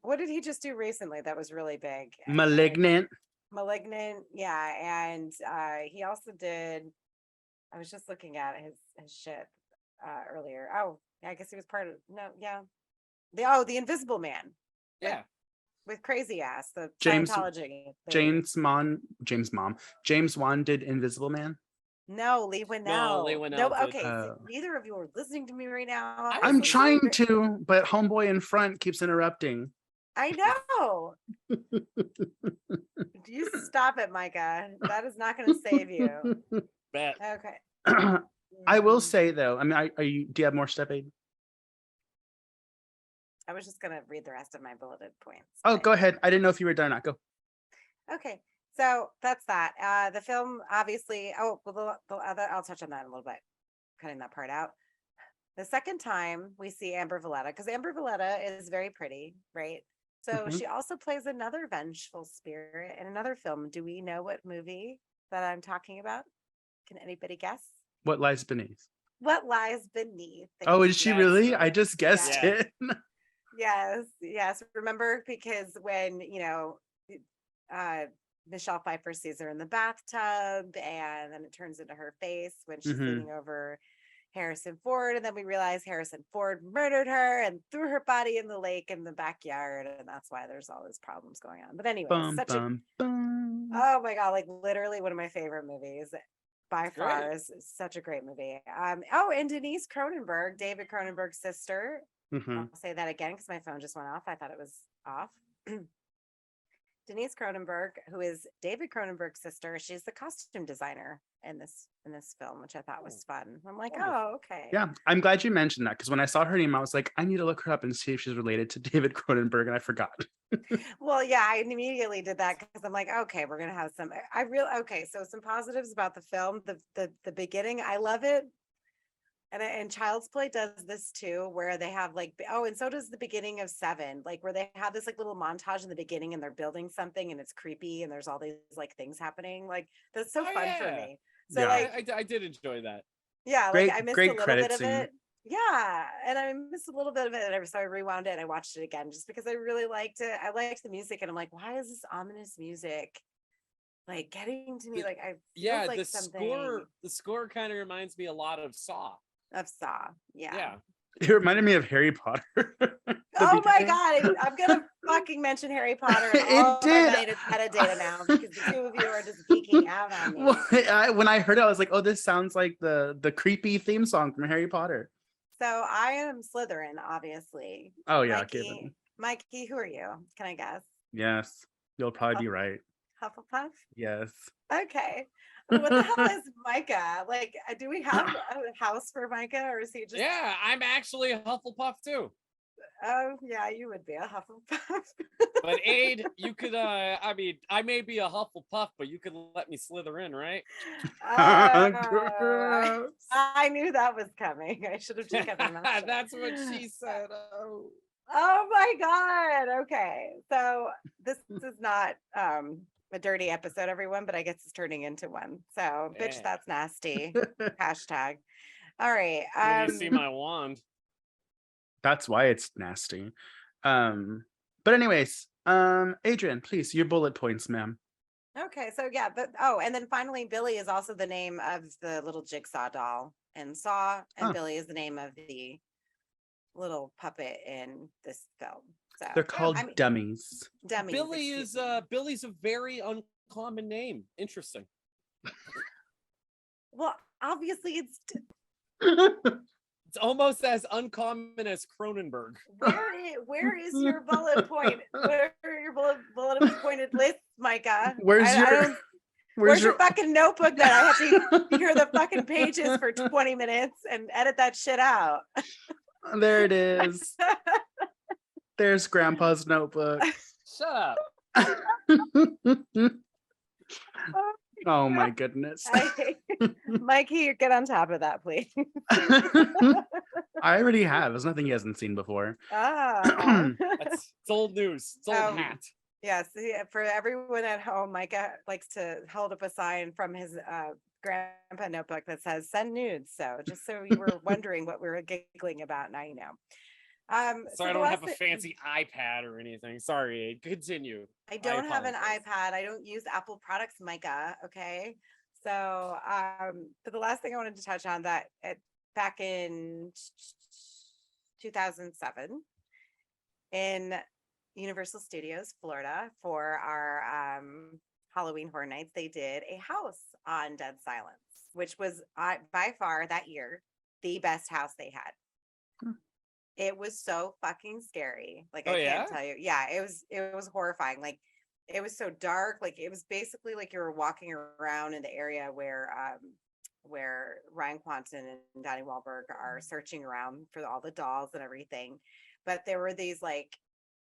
Speaker 2: What did he just do recently that was really big?
Speaker 1: Malignant.
Speaker 2: Malignant, yeah, and he also did. I was just looking at his shit earlier. Oh, I guess he was part of. No, yeah, the Invisible Man.
Speaker 3: Yeah.
Speaker 2: With Crazy Ass, the
Speaker 1: James-
Speaker 2: Scientology. lady.
Speaker 1: James Wan did Invisible Man.
Speaker 2: No, Leigh Whannell.
Speaker 3: No, Leigh Whannell did.
Speaker 2: Okay, so
Speaker 1: Oh.
Speaker 2: neither of you are listening to me right now.
Speaker 3: I
Speaker 1: I'm
Speaker 3: was
Speaker 1: trying
Speaker 2: listening
Speaker 1: to, but homeboy in front keeps interrupting.
Speaker 2: I know. You stop it, Micah. That is not going to save you.
Speaker 3: Bet.
Speaker 2: Okay.
Speaker 1: I will
Speaker 2: Mm.
Speaker 1: say though, I mean, do you have more step aid?
Speaker 2: I was just going to read the rest of my bulleted points.
Speaker 1: Oh,
Speaker 2: but-
Speaker 1: go ahead. I didn't know if you were done or not. Go.
Speaker 2: Okay, so that's that. The film, obviously. Oh, well, the other. I'll touch on that in a little bit. Cutting that part out. The second time we see Amber Valetta, because Amber Valetta is very pretty, right? So
Speaker 1: Mhm.
Speaker 2: she also plays another vengeful spirit in another film. Do we know what movie that I'm talking about? Can anybody guess?
Speaker 1: What lies beneath?
Speaker 2: What lies beneath?
Speaker 1: Oh,
Speaker 2: Thank
Speaker 1: is she
Speaker 3: That's
Speaker 1: really?
Speaker 3: right.
Speaker 1: I just guessed
Speaker 3: Yeah.
Speaker 1: it.
Speaker 2: Yes. Remember, because when Michelle Pfeiffer sees her in the bathtub, and then it turns into her face when she's
Speaker 1: Mhm.
Speaker 2: leaning over Harrison Ford, and then we realize Harrison Ford murdered her and threw her body in the lake in the backyard, and that's why there's all these problems going on. But anyway,
Speaker 1: Bum, bum, bum.
Speaker 2: oh my god, like literally one of my favorite movies by
Speaker 3: Great.
Speaker 2: far. Is such a great movie. And Denise Cronenberg, David Cronenberg's sister.
Speaker 1: Mhm.
Speaker 2: I'll say that again because my phone just went off. I thought it was off. Denise Cronenberg, who is David Cronenberg's sister, she's the costume designer in this film, which I thought was fun. I'm like,
Speaker 3: Wonderful.
Speaker 2: oh, okay.
Speaker 1: Yeah, I'm glad you mentioned that because when I saw her name, I was like, I need to look her up and see if she's related to David Cronenberg, and I forgot.
Speaker 2: Well, yeah, I immediately did that because I'm like, okay, we're gonna have some. Okay. So some positives about the film. The beginning, I love it. And Child's Play does this too, where they have like, and so does the beginning of Seven, like where they have this like little montage in the beginning and they're building something and it's creepy and there's all these like things happening. Like that's so
Speaker 3: Oh,
Speaker 2: fun for
Speaker 3: yeah.
Speaker 2: me. So
Speaker 1: Yeah.
Speaker 2: like,
Speaker 3: I did enjoy that.
Speaker 2: yeah,
Speaker 1: Great-
Speaker 2: like I missed
Speaker 1: great
Speaker 2: a little
Speaker 1: credit
Speaker 2: bit of
Speaker 1: scene.
Speaker 2: it. Yeah, and I missed a little bit of it, so I rewound it and I watched it again just because I really liked it. I liked the music, and I'm like, why is this ominous music like getting to me? Like I
Speaker 3: Yeah,
Speaker 2: feels like
Speaker 3: the
Speaker 2: something
Speaker 3: score kind of reminds me a lot of Saw.
Speaker 2: of Saw.
Speaker 3: Yeah.
Speaker 1: It reminded me of Harry Potter. The
Speaker 2: Oh my
Speaker 1: beginning.
Speaker 2: god, I'm gonna fucking mention Harry Potter and
Speaker 1: It
Speaker 2: all
Speaker 1: did.
Speaker 2: my metadata now because the two of you are just geeking out on me.
Speaker 1: Well, when I heard it, I was like, oh, this sounds like the creepy theme song from Harry Potter.
Speaker 2: So I am Slytherin, obviously.
Speaker 1: Oh yeah,
Speaker 2: Mikey,
Speaker 1: given.
Speaker 2: Mikey, who are you? Can I guess?
Speaker 1: Yes, you'll probably be right.
Speaker 2: Hufflepuff?
Speaker 1: Yes.
Speaker 2: Okay. What the hell is Micah? Like, do we have a house for Micah, or is he just?
Speaker 3: Yeah, I'm actually a Hufflepuff too.
Speaker 2: Oh, yeah, you would be a Hufflepuff.
Speaker 3: But Ade, you could I mean, I may be a Hufflepuff, but you could let me slither in, right?
Speaker 2: Oh, I knew that was coming. I should have just kept my mouth shut.
Speaker 3: That's what she said. Oh.
Speaker 2: Oh my god. Okay. So this is not a dirty episode, everyone, but I guess it's turning into one. So bitch,
Speaker 3: Yeah.
Speaker 2: that's nasty. Hashtag. All right.
Speaker 3: When you see my wand.
Speaker 1: That's why it's nasty. But anyways, Adrian, please, your bullet points, ma'am.
Speaker 2: Okay, so yeah, but and then finally, Billy is also the name of the little jigsaw doll in Saw, and
Speaker 1: Oh.
Speaker 2: Billy is the name of the little puppet in this film. So
Speaker 1: They're called
Speaker 2: I mean,
Speaker 1: dummies.
Speaker 2: dummies.
Speaker 3: Billy
Speaker 2: excuse
Speaker 3: is
Speaker 2: me.
Speaker 3: Billy's a very uncommon name. Interesting.
Speaker 2: Well, obviously it's
Speaker 3: It's almost as uncommon as Cronenberg.
Speaker 2: Where is your bullet point? Where are your bullet pointed lists, Micah?
Speaker 1: Where's
Speaker 2: Where's your fucking notebook that I have to hear the fucking pages for 20 minutes and edit that shit out?
Speaker 1: There it is. There's Grandpa's notebook.
Speaker 3: Shut up.
Speaker 1: Oh my goodness.
Speaker 2: Mikey, get on top of that, please.
Speaker 1: I already have. There's nothing he hasn't seen before.
Speaker 3: It's old news. It's old hat.
Speaker 2: Yes, for everyone at home, Micah likes to hold up a sign from his grandpa notebook that says "send nudes." So just so you were wondering what we were giggling about, now you know.
Speaker 3: Sorry, I don't have a fancy iPad or anything. Sorry, continue.
Speaker 2: I don't have an iPad. I don't use Apple products, Micah. Okay. So, but the last thing I wanted to touch on that back in 2007 in Universal Studios, Florida, for our Halloween Horror Nights, they did a house on Dead Silence, which was by far that year the best house they had. It was so fucking scary. Like, I can't tell you. Yeah, it was horrifying. Like, it was so dark. Like, it was basically like you were walking around in the area where Ryan Kwanten and Donnie Wahlberg are searching around for all the dolls and everything. But there were these like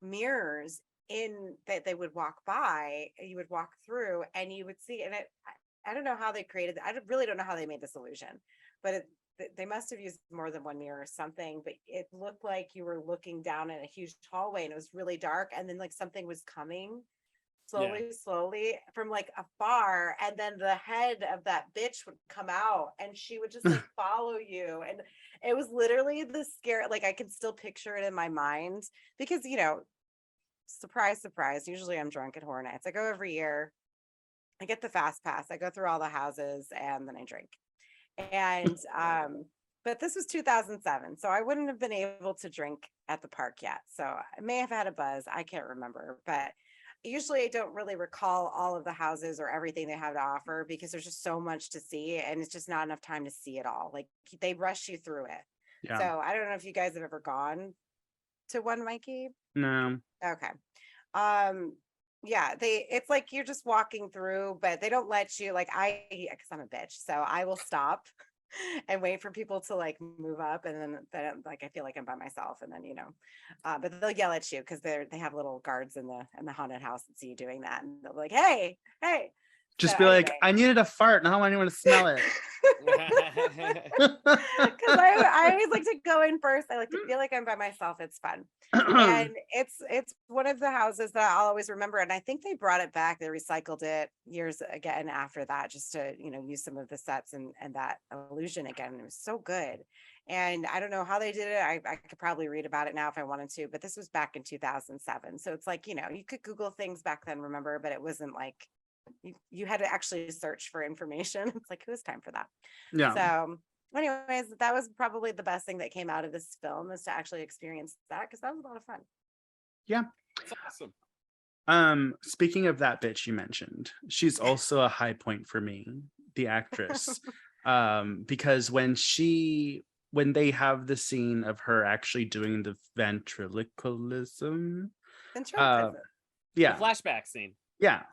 Speaker 2: mirrors in that they would walk by, you would walk through and you would see, and I don't know how they created I really don't know how they made this illusion, but they must have used more than one mirror or something, but it looked like you were looking down in a huge hallway and it was really dark, and then like something was coming slowly from like afar, and then the head of that bitch would come out and she would just like follow you, and it was literally the scare. Like, I can still picture it in my mind because, you know, surprise, usually I'm drunk at Horror Nights. I go every year. I get the fast pass. I go through all the houses and then I drink. And but this was 2007, so I wouldn't have been able to drink at the park yet. So I may have had a buzz. I can't remember, but usually I don't really recall all of the houses or everything they have to offer because there's just so much to see and it's just not enough time to see it all. Like, they rush you through it. Yeah. So I don't know if you guys have ever gone to one, Mikey.
Speaker 1: No.
Speaker 2: Okay. Yeah, it's like you're just walking through, but they don't let you, like, because I'm a bitch, so I will stop and wait for people to like move up, and then like I feel like I'm by myself, and then, you know, but they'll yell at you because they have little guards in the haunted house that see you doing that, and they'll be like, hey.
Speaker 1: Just be like, I needed a fart, now I want to smell it.
Speaker 2: Because I always like to go in first. I like to feel like I'm by myself. It's fun. And it's one of the houses that I'll always remember. And I think they brought it back. They recycled it years again after that, just to, you know, use some of the sets and that illusion again. It was so good. And I don't know how they did it. I could probably read about it now if I wanted to, but this was back in 2007. So it's like, you know, you could Google things back then, remember, but it wasn't like, you had to actually search for information. It's like, who has time for that? Yeah. So anyways, that was probably the best thing that came out of this film, is to actually experience that, because that was a lot of fun.
Speaker 1: Yeah.
Speaker 3: That's
Speaker 1: awesome. Speaking of that bitch you mentioned, she's also a high point for me, the actress. Because when they have the scene of her actually doing the ventriloquism.
Speaker 3: The flashback scene.
Speaker 1: Yeah.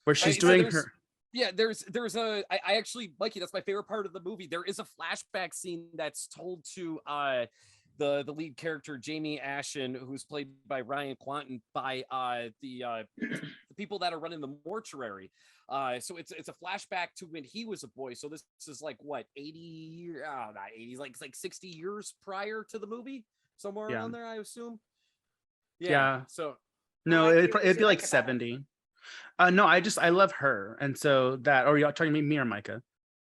Speaker 1: Where she's doing her.
Speaker 3: Yeah, there's I actually, Mikey, that's my favorite part of the movie. There is a flashback scene that's told to the lead character, Jamie Ashen, who's played by Ryan Kwanten, by the people that are running the mortuary. So it's a flashback to when he was a boy. So this is like what, 80, not 80s, like 60 years prior to the movie, somewhere around there, I assume. Yeah. So
Speaker 1: no, it'd be like 70. No, I love her, and so that. Or you're talking to me or Micah?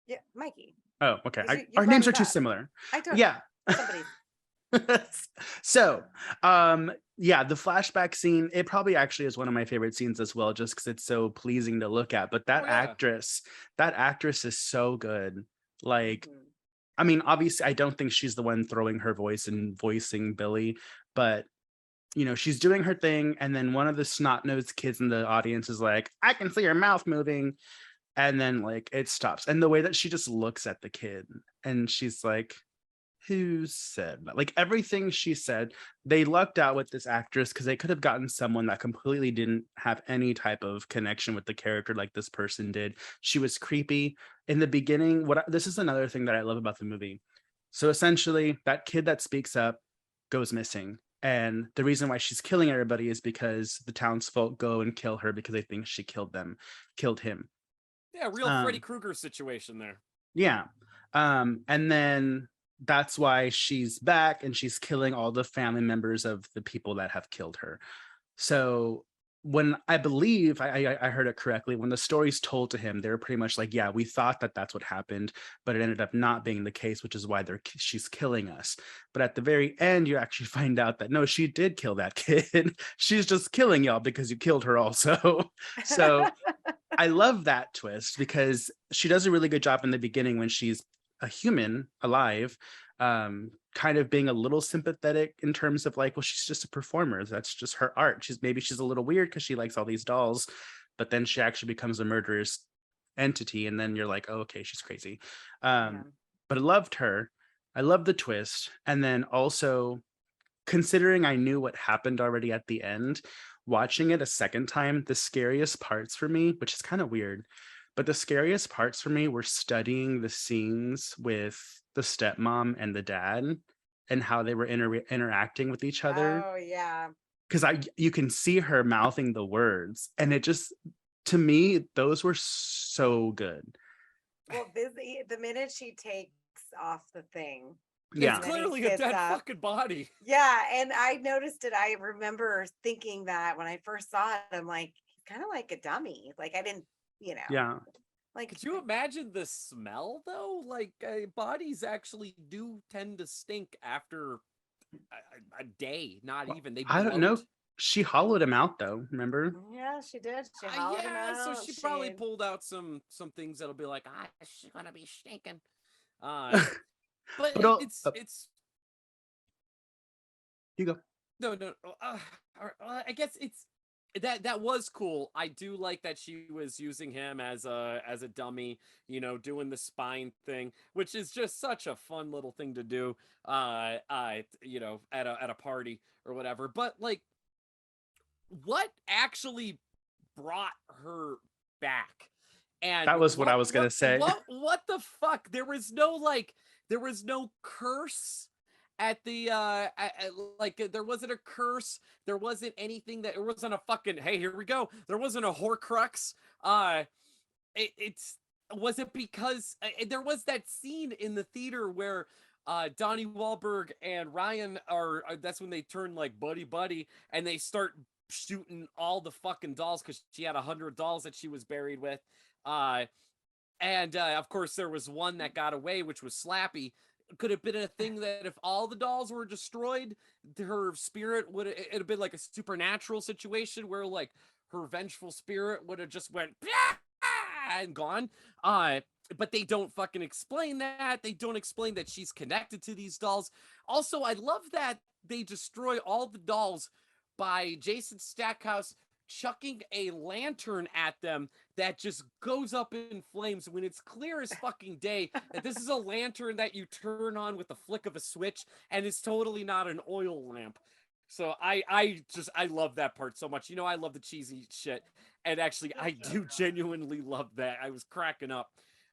Speaker 2: Yeah, Mikey.
Speaker 1: Oh, okay. Our names are too similar.
Speaker 2: I don't.
Speaker 1: Yeah.
Speaker 2: Somebody.
Speaker 1: So, yeah, the flashback scene, it probably actually is one of my favorite scenes as well, just because it's so pleasing to look at. But that actress is so good. Like, I mean, obviously, I don't think she's the one throwing her voice and voicing Billy, but you know, she's doing her thing, and then one of the snot-nosed kids in the audience is like, I can see your mouth moving, and then like it stops, and the way that she just looks at the kid and she's like, who said that? Like everything she said, they lucked out with this actress because they could have gotten someone that completely didn't have any type of connection with the character like this person did. She was creepy in the beginning. This is another thing that I love about the movie. So essentially, that kid that speaks up goes missing. And the reason why she's killing everybody is because the townsfolk go and kill her because they think she killed him.
Speaker 3: Yeah, real Freddy Krueger situation there.
Speaker 1: Yeah. And then that's why she's back and she's killing all the family members of the people that have killed her. So when I believe I heard it correctly, when the story's told to him, they're pretty much like, yeah, we thought that that's what happened, but it ended up not being the case, which is why she's killing us. But at the very end, you actually find out that no, she did kill that kid. She's just killing y'all because you killed her also. So I love that twist because she does a really good job in the beginning when she's a human alive, kind of being a little sympathetic in terms of like, well, she's just a performer. That's just her art. She's a little weird because she likes all these dolls, but then she actually becomes a murderous entity. And then you're like, oh, okay, she's crazy. But I loved her. I love the twist. And then also considering I knew what happened already at the end, watching it a second time, the scariest parts for me, which is kind of weird, but the scariest parts for me were studying the scenes with the stepmom and the dad and how they were interacting with each other.
Speaker 2: Oh yeah.
Speaker 1: Because you can see her mouthing the words, and it just, to me, those were so good.
Speaker 2: Well, the minute she takes off the thing.
Speaker 1: Yeah.
Speaker 3: It's clearly a dead fucking body.
Speaker 2: Yeah, and I noticed it. I remember thinking that when I first saw it, I'm like, he's kind of like a dummy. Like I didn't,
Speaker 1: Yeah.
Speaker 2: Like,
Speaker 3: could you imagine the smell though? Like bodies actually do tend to stink after a day. Not even they.
Speaker 1: I don't know. She hollowed him out though. Remember?
Speaker 2: Yeah, she did. She hollowed him out.
Speaker 3: So she probably pulled out some things that'll be like, she's gonna be stinking. But it's.
Speaker 1: You go.
Speaker 3: No. I guess it's that was cool. I do like that she was using him as a dummy, doing the spine thing, which is just such a fun little thing to do. At a party or whatever. But like, what actually brought her back? And
Speaker 1: that was what I was gonna say.
Speaker 3: What the fuck? There was no curse at the there wasn't a curse. There wasn't anything that it wasn't a fucking hey, here we go. There wasn't a Horcrux. Was it because there was that scene in the theater where Donnie Wahlberg and Ryan are that's when they turn like buddy and they start shooting all the fucking dolls because she had 100 dolls that she was buried with. And of course there was one that got away, which was Slappy. Could have been a thing that if all the dolls were destroyed, her spirit it'd have been like a supernatural situation where like her vengeful spirit would have just went and gone. But they don't fucking explain that. They don't explain that she's connected to these dolls. Also, I love that they destroy all the dolls by Jason Stackhouse chucking a lantern at them that just goes up in flames when it's clear as fucking day that this is a lantern that you turn on with the flick of a switch and it's totally not an oil lamp. So I love that part so much. I love the cheesy shit. And actually I do genuinely love that. I was cracking up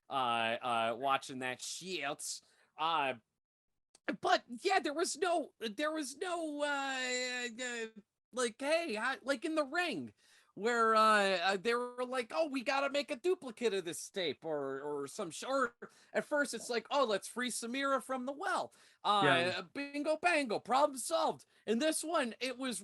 Speaker 3: watching that shit. But yeah, there was no like, hey, like in The Ring, where they were like, oh, we gotta make a duplicate of this tape, or some short. At first, it's like, oh, let's free Samira from the well. Bingo, bango, problem solved. In this one, it was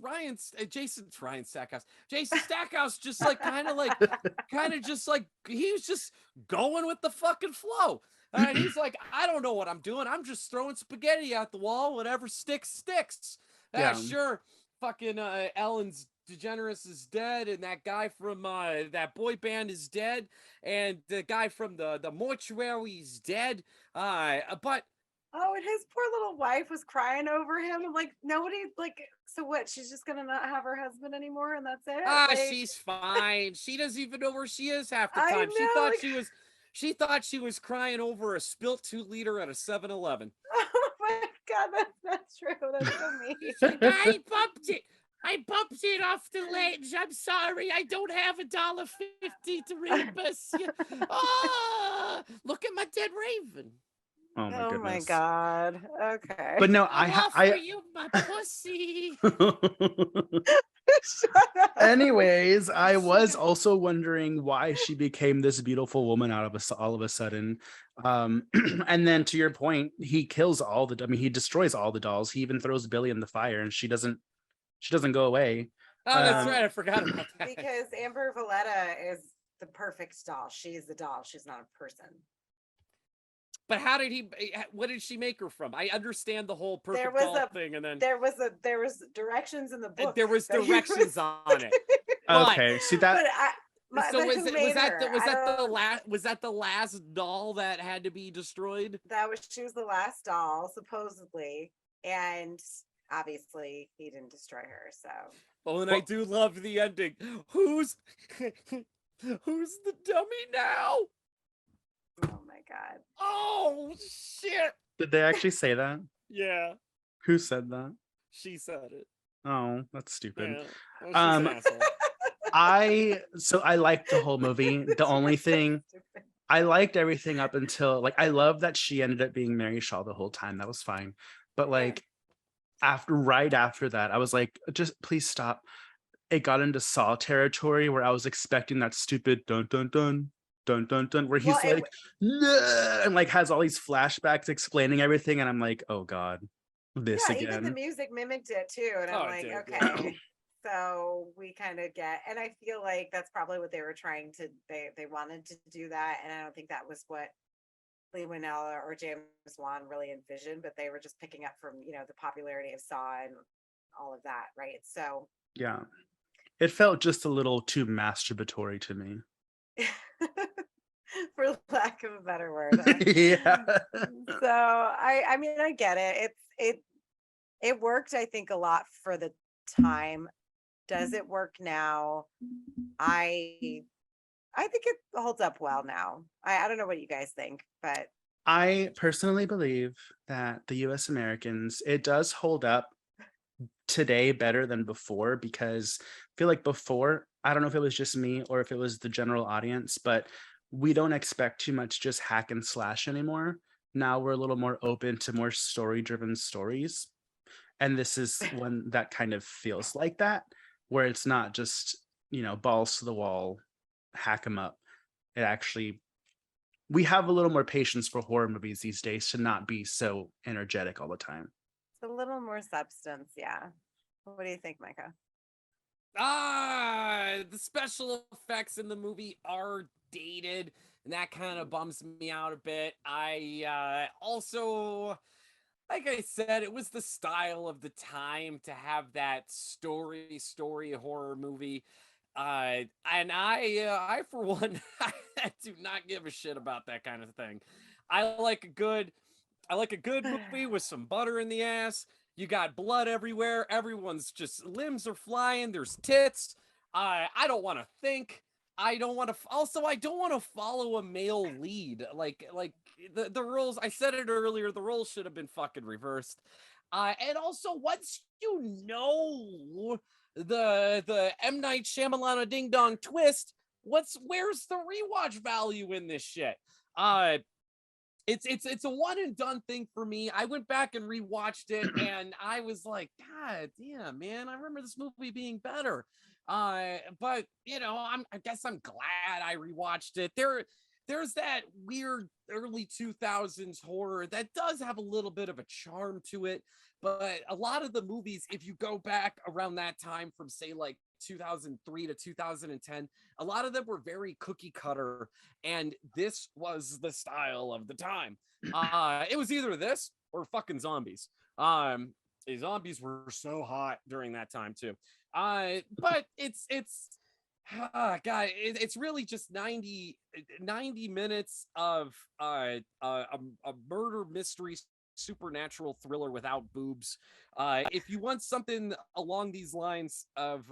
Speaker 3: Jason Stackhouse, just like kind of just like he was just going with the fucking flow. And he's like, I don't know what I'm doing. I'm just throwing spaghetti at the wall. Whatever sticks. Sure. Fucking Ellen DeGeneres is dead, and that guy from that boy band is dead, and the guy from the mortuary is dead. But
Speaker 2: and his poor little wife was crying over him. I'm like, nobody so what? She's just gonna not have her husband anymore, and that's it.
Speaker 3: She's fine. She doesn't even know where she is half the
Speaker 2: I
Speaker 3: time.
Speaker 2: know,
Speaker 3: She thought she was crying over a spilt 2-liter at a 7-Eleven.
Speaker 2: Oh my God, that's not true. That's so mean.
Speaker 3: I bumped it off the ledge. I'm sorry. I don't have $1.50 to reimburse you. Oh, look at my dead raven.
Speaker 1: Oh my
Speaker 2: Oh my
Speaker 1: goodness.
Speaker 2: God. Okay.
Speaker 1: But no,
Speaker 3: I'll offer you my pussy.
Speaker 2: Shut up.
Speaker 1: Anyways, I was also wondering why she became this beautiful woman all of a sudden. And then to your point, he kills he destroys all the dolls. He even throws Billy in the fire and she doesn't go away.
Speaker 3: Oh, that's
Speaker 1: Um,
Speaker 3: right. I forgot about that.
Speaker 2: Because Amber Valletta is the perfect doll. She's the doll. She's not a person.
Speaker 3: But how did what did she make her from? I understand the whole perfect
Speaker 2: There was
Speaker 3: doll thing, and then
Speaker 2: there was directions in the book.
Speaker 3: there was directions on it.
Speaker 1: okay, see that.
Speaker 3: So was that the last doll that had to be destroyed?
Speaker 2: She was the last doll, supposedly, and obviously he didn't destroy her. So.
Speaker 3: Oh, and I do love the ending. Who's the dummy now?
Speaker 2: Oh my God.
Speaker 3: Oh shit.
Speaker 1: Did they actually say that?
Speaker 3: Yeah.
Speaker 1: Who said that?
Speaker 3: She said it.
Speaker 1: Oh, that's stupid.
Speaker 3: Yeah. Oh, she's an asshole.
Speaker 1: I liked the whole movie. The only thing I liked everything up until I love that she ended up being Mary Shaw the whole time. That was fine. But right after that, I was like, just please stop. It got into Saw territory where I was expecting that stupid dun dun dun dun dun dun where he's no, and has all these flashbacks explaining everything, and I'm like, oh God, this again.
Speaker 2: Even the music mimicked it too, and I'm like, okay. So we kind of get, and I feel like that's probably what they were trying to. They wanted to do that, and I don't think that was what Leigh Whannell or James Wan really envisioned, but they were just picking up from the popularity of Saw and all of that, right? So
Speaker 1: yeah, it felt just a little too masturbatory to me.
Speaker 2: For lack of a better word.
Speaker 1: Yeah.
Speaker 2: So I mean, I get it. It worked, I think, a lot for the time. Does it work now? I think it holds up well now. I don't know what you guys think, but
Speaker 1: I personally believe that the US Americans, it does hold up today better than before, because I feel like before, I don't know if it was just me or if it was the general audience, but we don't expect too much just hack and slash anymore. Now we're a little more open to more story-driven stories. And this is one that kind of feels like that, where it's not just, balls to the wall, hack them up. It actually, we have a little more patience for horror movies these days to not be so energetic all the time.
Speaker 2: it's a little more substance. Yeah. What do you think, Micah?
Speaker 3: The special effects in the movie are dated, and that kind of bums me out a bit. I also, like I said, it was the style of the time to have that story horror movie. And I for one, I do not give a shit about that kind of thing. I like a good movie with some butter in the ass. You got blood everywhere. Everyone's just limbs are flying. There's tits. I don't want to think. I don't want to. Also, I don't want to follow a male lead. Like the roles. I said it earlier. The roles should have been fucking reversed. And also, once the M. Night Shyamalan Ding Dong twist, where's the rewatch value in this shit? It's a one and done thing for me. I went back and rewatched it, and I was like, God damn, man, I remember this movie being better. But I guess I'm glad I rewatched it. There's that weird early 2000s horror that does have a little bit of a charm to it, but a lot of the movies, if you go back around that time from say like 2003 to 2010, a lot of them were very cookie cutter, and this was the style of the time. It was either this or fucking zombies. The zombies were so hot during that time too. But it's God, it's really just 90 minutes of a murder mystery supernatural thriller without boobs. If you want something along these lines of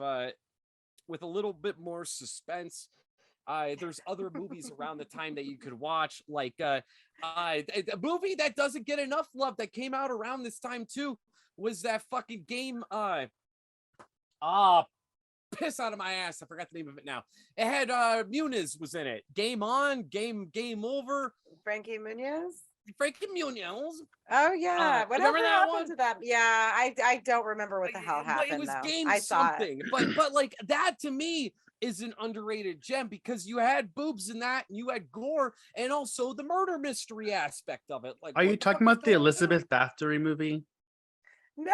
Speaker 3: with a little bit more suspense There's other movies around the time that you could watch, like a movie that doesn't get enough love that came out around this time too was that fucking game. Piss out of my ass. I forgot the name of it now. It had Muniz was in it. Game on, game over.
Speaker 2: Frankie Muniz.
Speaker 3: Frankie Muniz.
Speaker 2: Oh yeah, whatever
Speaker 3: that
Speaker 2: happened
Speaker 3: one?
Speaker 2: to that? Yeah, I don't remember what the hell
Speaker 3: But
Speaker 2: happened.
Speaker 3: it was
Speaker 2: though.
Speaker 3: game
Speaker 2: I saw
Speaker 3: something.
Speaker 2: it.
Speaker 3: But like that to me is an underrated gem because you had boobs in that, and you had gore, and also the murder mystery aspect of it. Like,
Speaker 1: Are you talking about the Elizabeth Bathory movie?
Speaker 2: No.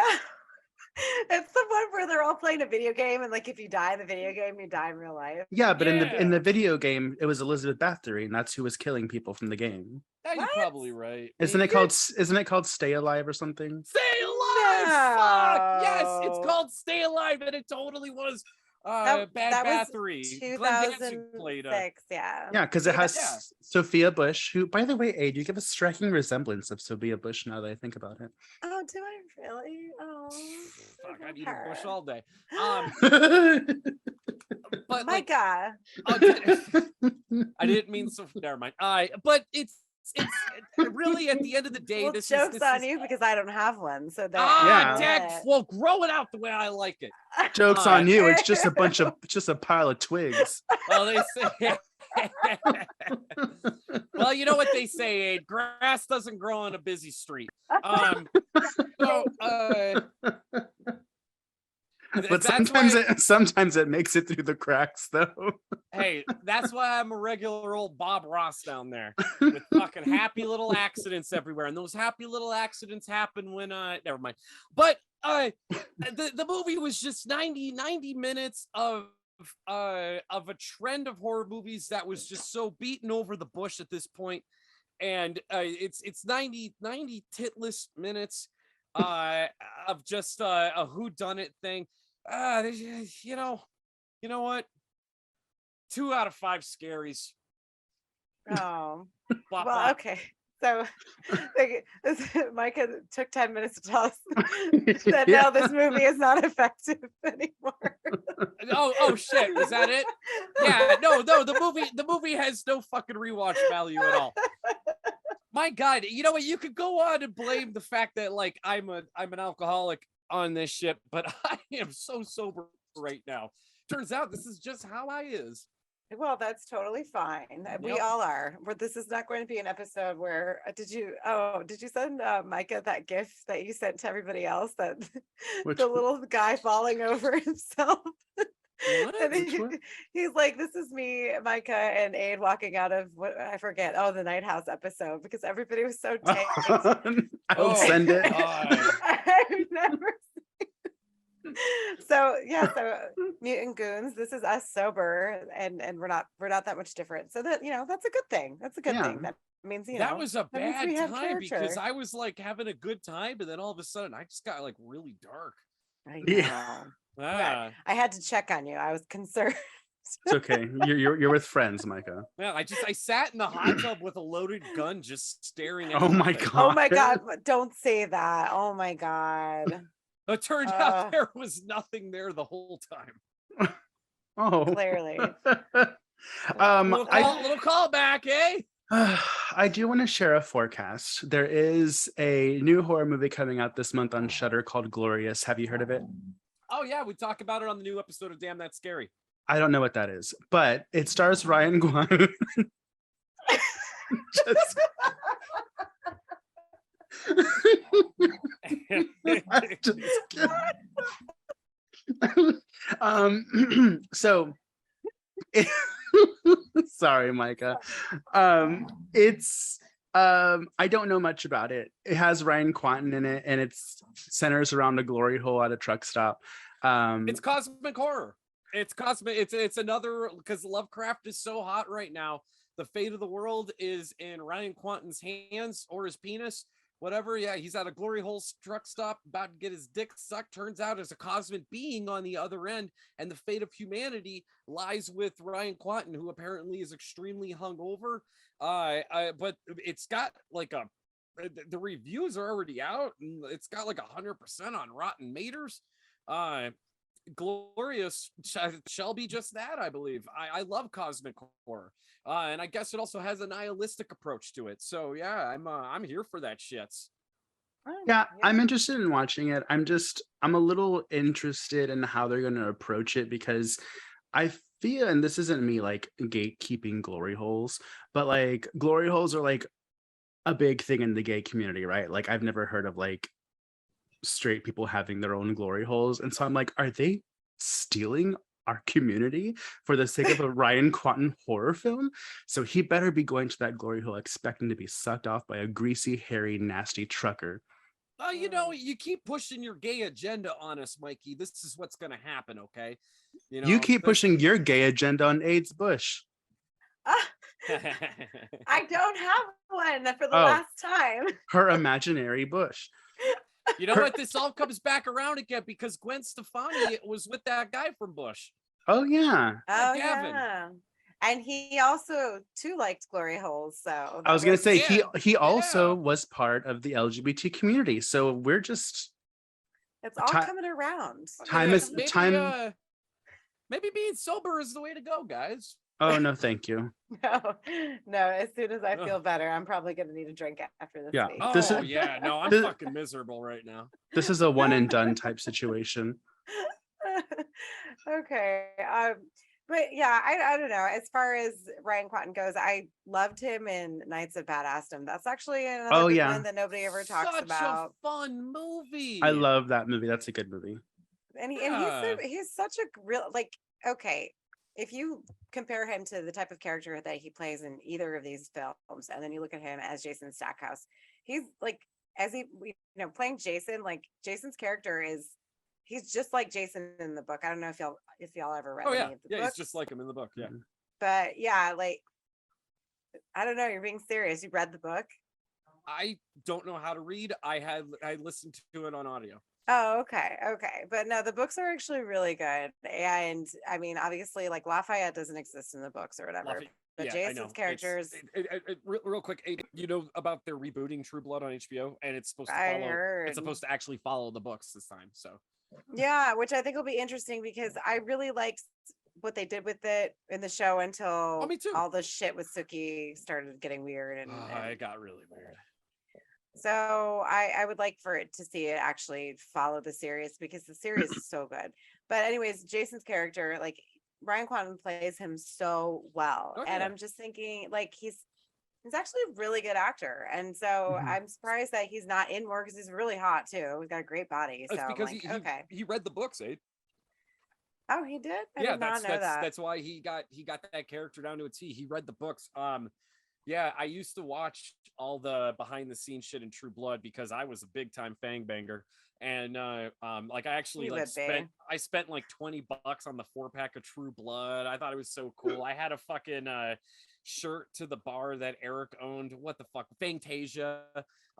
Speaker 2: It's the one where they're all playing a video game, and like if you die in the video game, you die in real life.
Speaker 1: Yeah, but in the video game, it was Elizabeth Bathory, and that's who was killing people from the game.
Speaker 3: Yeah, you're
Speaker 2: What?
Speaker 3: probably right.
Speaker 1: Isn't it called Stay Alive or something?
Speaker 3: Stay Alive? Fuck! Yes, it's
Speaker 2: No.
Speaker 3: called Stay Alive, and it totally was
Speaker 2: That was
Speaker 3: Bathory. Glenn Danzig played
Speaker 2: 2006. Yeah.
Speaker 1: Yeah, because it has
Speaker 3: Yeah.
Speaker 1: Sophia Bush, who, by the way, Ade, you give a striking resemblance of Sophia Bush now that I think about it.
Speaker 2: Oh, do I really? Oh,
Speaker 3: Fuck,
Speaker 2: I
Speaker 3: I'd eat
Speaker 2: love
Speaker 3: a bush
Speaker 2: her.
Speaker 3: all day. But like,
Speaker 2: Micah.
Speaker 3: I didn't mean so. Never mind. But it's really at the end of the day,
Speaker 2: Well,
Speaker 3: this
Speaker 2: joke's
Speaker 3: is
Speaker 2: on you because I don't have one. So that
Speaker 1: Yeah.
Speaker 3: Dex, well, grow it out the way I like it.
Speaker 1: Joke's on you. It's just just a pile of twigs.
Speaker 3: Well, they say. Well, you know what they say, Abe, grass doesn't grow on a busy street. So,
Speaker 1: But
Speaker 3: that's
Speaker 1: sometimes it makes it through the cracks, though.
Speaker 3: hey, that's why I'm a regular old Bob Ross down there with fucking happy little accidents everywhere. And those happy little accidents happen when never mind. But the movie was just 90 minutes of a trend of horror movies that was just so beaten over the bush at this point. And it's 90 titless minutes of just a whodunit thing. You know what? 2 out of 5 scaries.
Speaker 2: Oh,
Speaker 3: Bop,
Speaker 2: well,
Speaker 3: bop.
Speaker 2: okay. So Micah took 10 minutes to tell us that
Speaker 1: Yeah.
Speaker 2: no, this movie is not effective anymore.
Speaker 3: Oh shit, is that it? Yeah, no, the movie has no fucking rewatch value at all. My God, you know what? You could go on and blame the fact that like I'm an alcoholic on this shit, but I am so sober right now. Turns out this is just how I is.
Speaker 2: Well, that's totally fine. We
Speaker 3: Yep.
Speaker 2: all are. But this is not going to be an episode where did you send Micah that gift that you sent to everybody else, that
Speaker 1: Which
Speaker 2: the
Speaker 1: one?
Speaker 2: little guy falling over himself?
Speaker 3: What?
Speaker 2: And
Speaker 1: Which one?
Speaker 2: he's like, this is me, Micah, and Ade walking out of what I forget. Oh, the Night House episode, because everybody was so tanked.
Speaker 1: I'll send it.
Speaker 2: I've never so Mutant Goons, this is us sober, and we're not that much different. So that that's a good thing. That's a good
Speaker 1: Yeah.
Speaker 2: thing. That means
Speaker 3: That was a
Speaker 2: that means
Speaker 3: bad
Speaker 2: we have
Speaker 3: time because
Speaker 2: character.
Speaker 3: I was like having a good time, and then all of a sudden I just got like really dark.
Speaker 2: I know.
Speaker 1: Yeah.
Speaker 3: Ah.
Speaker 2: I had to check on you. I was concerned.
Speaker 1: It's okay. You're with friends, Micah.
Speaker 3: Yeah, I sat in the hot tub with a loaded gun, just staring at.
Speaker 1: Oh my
Speaker 3: nothing.
Speaker 1: God.
Speaker 2: Oh my God! Don't say that. Oh my God!
Speaker 3: It turned out there was nothing there the whole time.
Speaker 1: Oh.
Speaker 2: Clearly.
Speaker 3: Little callback, eh?
Speaker 1: I do want to share a forecast. There is a new horror movie coming out this month on Shudder called Glorious. Have you heard of it?
Speaker 3: Oh yeah, we talk about it on the new episode of Damn That's Scary.
Speaker 1: I don't know what that is, but it stars Ryan Kwanten. Just- I'm just kidding. So sorry, Micah. It's I don't know much about it. It has Ryan Kwanten in it, and it's centers around a glory hole at a truck stop.
Speaker 3: It's cosmic horror. It's cosmic. It's another, because Lovecraft is so hot right now. The fate of the world is in Ryan Kwanten's hands, or his penis, whatever. Yeah, he's at a glory hole truck stop about to get his dick sucked. Turns out there's a cosmic being on the other end, and the fate of humanity lies with Ryan Kwanten, who apparently is extremely hungover. But it's got like the reviews are already out, and it's got like 100% on Rotten Tomatoes. Glorious shall be just that, I believe. I love cosmic horror. And I guess it also has a nihilistic approach to it. So yeah, I'm here for that shit.
Speaker 1: Yeah, I'm interested in watching it. I'm a little interested in how they're going to approach it because I feel, and this isn't me like gatekeeping glory holes, but like glory holes are like a big thing in the gay community, right? Like I've never heard of like straight people having their own glory holes. And so I'm like, are they stealing our community for the sake of a Ryan Kwanten horror film? So he better be going to that glory hole expecting to be sucked off by a greasy, hairy, nasty trucker.
Speaker 3: You know, you keep pushing your gay agenda on us, Mikey. This is what's gonna happen, okay?
Speaker 1: You keep pushing your gay agenda on Ade's Bush.
Speaker 2: I don't have one for the last time.
Speaker 1: Her imaginary bush.
Speaker 3: You know what? This all comes back around again because Gwen Stefani was with that guy from Bush.
Speaker 1: Oh yeah.
Speaker 2: Oh
Speaker 3: Gavin.
Speaker 2: yeah. And he also too liked glory holes. So
Speaker 1: I was gonna say he also was part of the LGBT community. So we're just
Speaker 2: it's all coming around.
Speaker 3: Maybe being sober is the way to go, guys.
Speaker 1: Oh no, thank you.
Speaker 2: No. As soon as I feel better, I'm probably gonna need a drink after this.
Speaker 1: Yeah.
Speaker 2: Week.
Speaker 3: No, I'm fucking miserable right now.
Speaker 1: This is a one and done type situation.
Speaker 2: Okay. But yeah, I don't know. As far as Ryan Kwanten goes, I loved him in Knights of Badassdom. That's actually another good one that nobody ever talks about.
Speaker 3: Such a fun movie.
Speaker 1: I love that movie. That's a good movie.
Speaker 2: And he's such a real okay. If you compare him to the type of character that he plays in either of these films, and then you look at him as Jason Stackhouse, he's like playing Jason. Like Jason's character he's just like Jason in the book. I don't know if y'all ever read any of the books.
Speaker 3: He's just like him in the book. Yeah.
Speaker 2: But yeah, like I don't know. You're being serious. You read the book?
Speaker 3: I don't know how to read. I listened to it on audio.
Speaker 2: Oh, okay. But no, the books are actually really good. And I mean, obviously, like Lafayette doesn't exist in the books or whatever. But Jason's characters.
Speaker 3: Real quick, you know about their rebooting True Blood on HBO, and it's supposed to follow. It's supposed to actually follow the books this time. So.
Speaker 2: Yeah, which I think will be interesting because I really liked what they did with it in the show until all the shit with Suki started getting weird and
Speaker 3: it got really weird.
Speaker 2: So I would like for it to see it actually follow the series because the series is so good. But anyways, Jason's character, like Ryan Kwanten plays him so well. Okay. And I'm just thinking like he's actually a really good actor. And so I'm surprised that he's not in more because he's really hot too. He's got a great body. So
Speaker 3: because he read the books, Ade.
Speaker 2: Oh, he did? I did not know that.
Speaker 3: That's why he got that character down to a T. He read the books. Yeah, I used to watch all the behind the scenes shit in True Blood because I was a big time fangbanger. And like I actually spent like $20 on the 4-pack of True Blood. I thought it was so cool. I had a fucking shirt to the bar that Eric owned. What the fuck? Fantasia.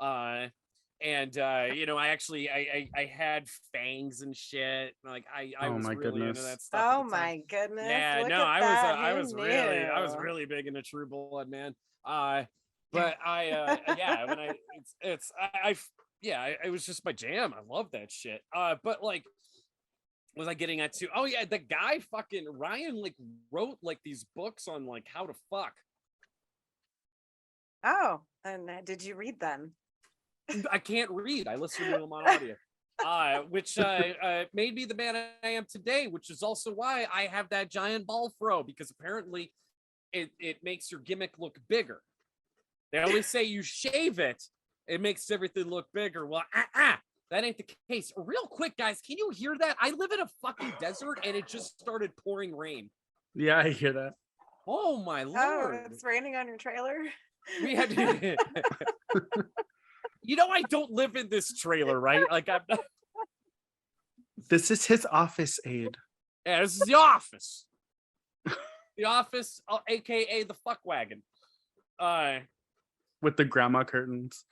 Speaker 3: And I actually I had fangs and shit. Like I was really into that stuff.
Speaker 2: Oh my goodness.
Speaker 3: Yeah, no, I was really big into True Blood, man. But it was just my jam. I love that shit. But like, was I getting at too? Oh yeah, the guy fucking Ryan like wrote like these books on like how to fuck.
Speaker 2: Oh, and did you read them?
Speaker 3: I can't read. I listen to them on audio, which made me the man I am today, which is also why I have that giant ball fro, because apparently it makes your gimmick look bigger. They always say you shave it, it makes everything look bigger. Well, that ain't the case. Real quick, guys, can you hear that? I live in a fucking desert and it just started pouring rain.
Speaker 1: Yeah, I hear that.
Speaker 3: Oh my lord.
Speaker 2: Oh, it's raining on your trailer?
Speaker 3: We had to... I don't live in this trailer, right? Like I'm not...
Speaker 1: This is his office, Ade.
Speaker 3: Yeah, this is the office. The office, aka the fuck wagon.
Speaker 1: With the grandma curtains.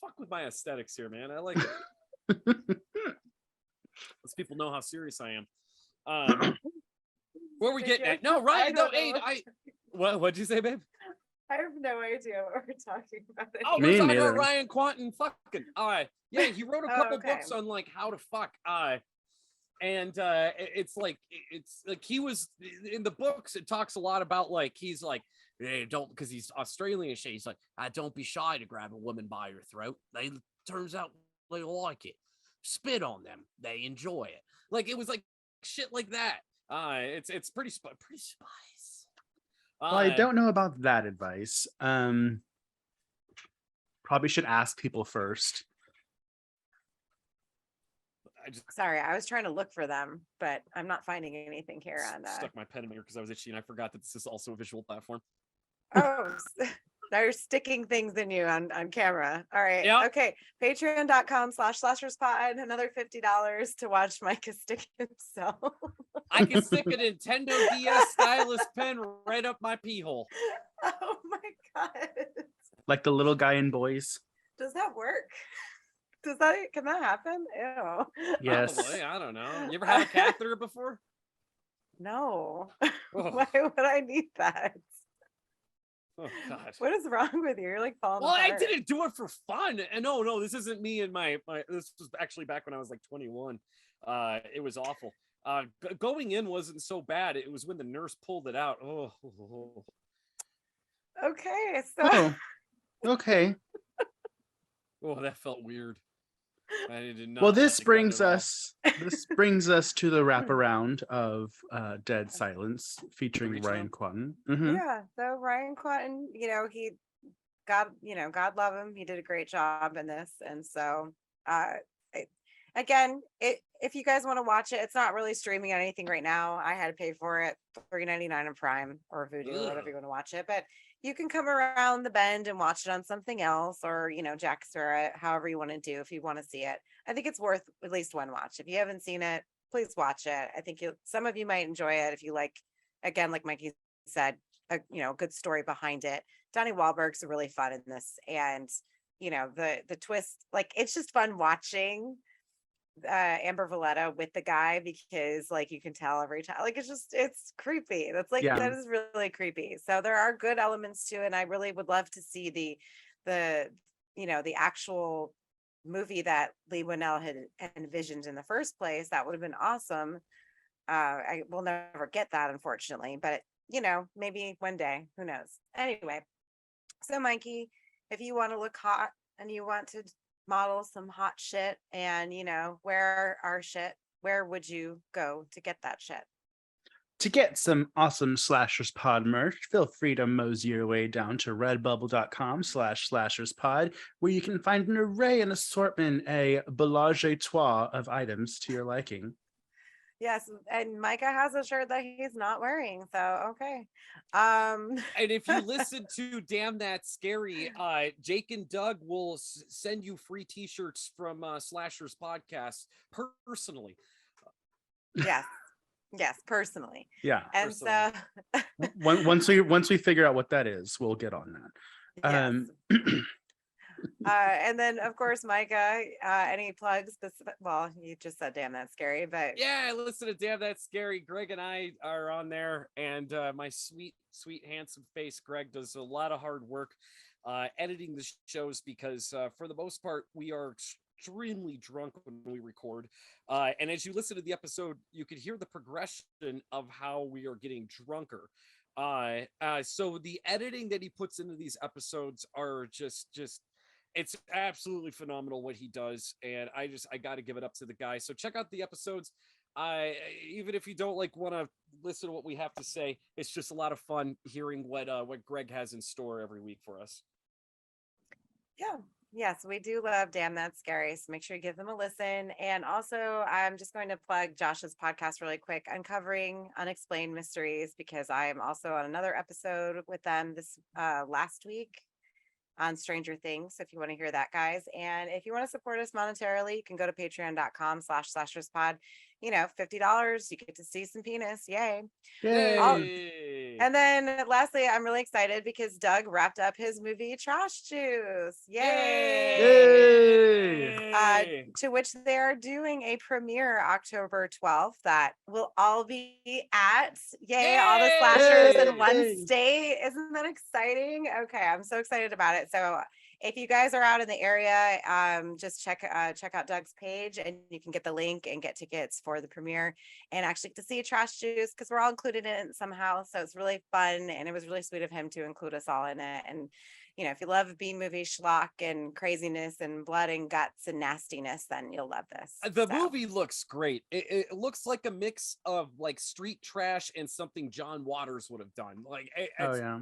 Speaker 3: Fuck with my aesthetics here, man. I like it. Lets people know how serious I am. Where are we getting at? No, Ryan, no, Ade. What'd you say, babe?
Speaker 2: I have no idea what we're talking about.
Speaker 3: Oh, we're talking about Ryan Kwanten fucking. Yeah, he wrote a couple books on like how to fuck. and it's like he was in the books. It talks a lot about like he's like, hey, don't, because he's Australian and shit. He's like, don't be shy to grab a woman by your throat. They turns out they like it. Spit on them. They enjoy it. Like it was like shit like that. It's pretty spice.
Speaker 1: Well, I don't know about that advice. Probably should ask people first.
Speaker 2: Sorry, I was trying to look for them, but I'm not finding anything here on
Speaker 3: stuck my pen in here because I was itchy and I forgot that this is also a visual platform.
Speaker 2: Oh, they're sticking things in you on camera. All right.
Speaker 3: Yep.
Speaker 2: Okay. Patreon.com/slasherspod, another $50 to watch Micah stick himself.
Speaker 3: I can stick a Nintendo DS stylus pen right up my pee hole.
Speaker 2: Oh my God.
Speaker 1: Like the little guy in Boys.
Speaker 2: Does that work? Can that happen? Ew.
Speaker 1: Yes.
Speaker 3: Probably. I don't know. You ever had a catheter before?
Speaker 2: No.
Speaker 3: Oh.
Speaker 2: Why would I need that?
Speaker 3: Oh God.
Speaker 2: What is wrong with you? You're like falling
Speaker 3: Well,
Speaker 2: apart.
Speaker 3: I didn't do it for fun. And no, this isn't me and my this was actually back when I was like 21. It was awful. Going in wasn't so bad. It was when the nurse pulled it out. Oh.
Speaker 2: Okay. So
Speaker 1: Oh, okay.
Speaker 3: Oh, that felt weird. I did not.
Speaker 1: Well,
Speaker 3: like
Speaker 1: this
Speaker 3: the gun
Speaker 1: brings
Speaker 3: at all.
Speaker 1: us to the wraparound of Dead Silence featuring
Speaker 3: Original?
Speaker 1: Ryan Kwanten. Mhm.
Speaker 2: yeah, so Ryan Kwanten, God love him. He did a great job in this. And so if you guys want to watch it, it's not really streaming on anything right now. I had to pay for it, $3.99 on Prime or Vudu or whatever you want to watch it. But you can come around the bend and watch it on something else, or Jack Sparrow it, however you want to do if you want to see it. I think it's worth at least one watch. If you haven't seen it, please watch it. I think some of you might enjoy it if you like, again, like Mikey said, a good story behind it. Donnie Wahlberg's really fun in this, and the twist, like it's just fun watching Amber Valetta with the guy, because like you can tell every time, like it's creepy. That's like
Speaker 1: Yeah.
Speaker 2: that is really creepy. So there are good elements to it, and I really would love to see the actual movie that Leigh Whannell had envisioned in the first place. That would have been awesome. I will never get that, unfortunately, but maybe one day, who knows. Anyway, so Mikey, if you want to look hot and you want to model some hot shit and wear our shit, where would you go to get that shit?
Speaker 1: To get some awesome Slashers Pod merch, feel free to mosey your way down to redbubble.com/slasherspod, where you can find an array and assortment, a barrage toi of items to your liking.
Speaker 2: Yes, and Micah has a shirt that he's not wearing, so okay.
Speaker 3: And if you listen to Damn That's Scary, Jake and Doug will send you free t-shirts from Slashers Podcast personally.
Speaker 2: Yes, personally.
Speaker 1: Yeah.
Speaker 2: And
Speaker 3: personally.
Speaker 2: so
Speaker 1: once we figure out what that is, we'll get on that.
Speaker 2: yes. And then of course, Micah, any plugs? Well, you just said Damn That's Scary, but
Speaker 3: yeah, listen to Damn That's Scary. Greg and I are on there, and my sweet handsome face Greg does a lot of hard work editing the shows, because for the most part we are extremely drunk when we record, and as you listen to the episode, you could hear the progression of how we are getting drunker. So the editing that he puts into these episodes are just it's absolutely phenomenal what he does, and I got to give it up to the guy. So check out the episodes. Even if you don't want to listen to what we have to say, it's just a lot of fun hearing what Greg has in store every week for us.
Speaker 2: yeah. Yes, we do love Damn That's Scary. So make sure you give them a listen. And also, I'm just going to plug Josh's podcast really quick, Uncovering Unexplained Mysteries, because I am also on another episode with them this last week on Stranger Things. So if you want to hear that, guys, and if you want to support us monetarily, you can go to patreon.com/slasherspod. $50, you get to see some penis. Yay.
Speaker 3: Yay.
Speaker 2: And then lastly, I'm really excited because Doug wrapped up his movie Trash Juice.
Speaker 1: Yay.
Speaker 2: To which they are doing a premiere October 12th that will all be at all the slashers in one state. Isn't that exciting? Okay, I'm so excited about it. So if you guys are out in the area, just check out Doug's page, and you can get the link and get tickets for the premiere, and actually to see Trash Juice, because we're all included in it somehow. So it's really fun, and it was really sweet of him to include us all in it. And if you love B movie schlock and craziness and blood and guts and nastiness, then you'll love this.
Speaker 3: The movie looks great. It looks like a mix of like street trash and something John Waters would have done. Like,
Speaker 1: Oh yeah.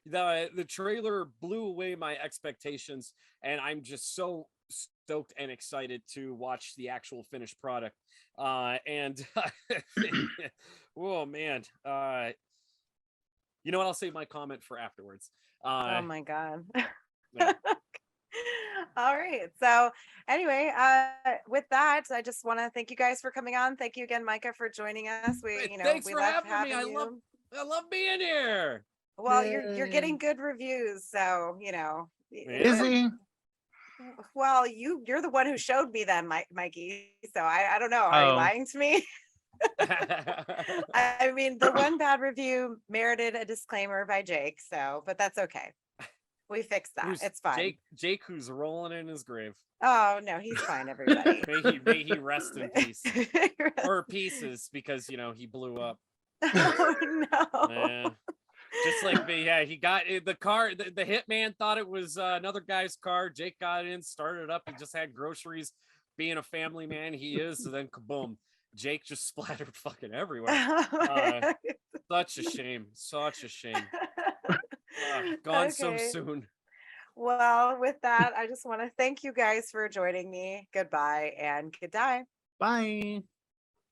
Speaker 3: The trailer blew away my expectations, and I'm just so stoked and excited to watch the actual finished product. And oh man, you know what? I'll save my comment for afterwards.
Speaker 2: Oh my God.
Speaker 3: Yeah.
Speaker 2: All right. So anyway, with that, I just want to thank you guys for coming on. Thank you again, Micah, for joining us.
Speaker 3: Thanks
Speaker 2: we
Speaker 3: for
Speaker 2: love
Speaker 3: having me. I love being here.
Speaker 2: Well, you're getting good reviews, so
Speaker 1: Is he?
Speaker 2: Well, you're the one who showed me them, Mikey. So I don't know. Are you lying to me? I mean, the one bad review merited a disclaimer by Jake. So, but that's okay. We fixed that. It's fine.
Speaker 3: Jake, who's rolling in his grave.
Speaker 2: Oh no, he's fine. Everybody.
Speaker 3: may he rest in peace, or pieces, because he blew up.
Speaker 2: Oh no.
Speaker 3: Man. Just like me, yeah, he got the car. The hitman thought it was another guy's car. Jake got in, started it up. He just had groceries. Being a family man, he is. So then, kaboom! Jake just splattered fucking everywhere. Such a shame. Such a shame. Gone so soon.
Speaker 2: Well, with that, I just want to thank you guys for joining me. Goodbye and good day.
Speaker 1: Bye.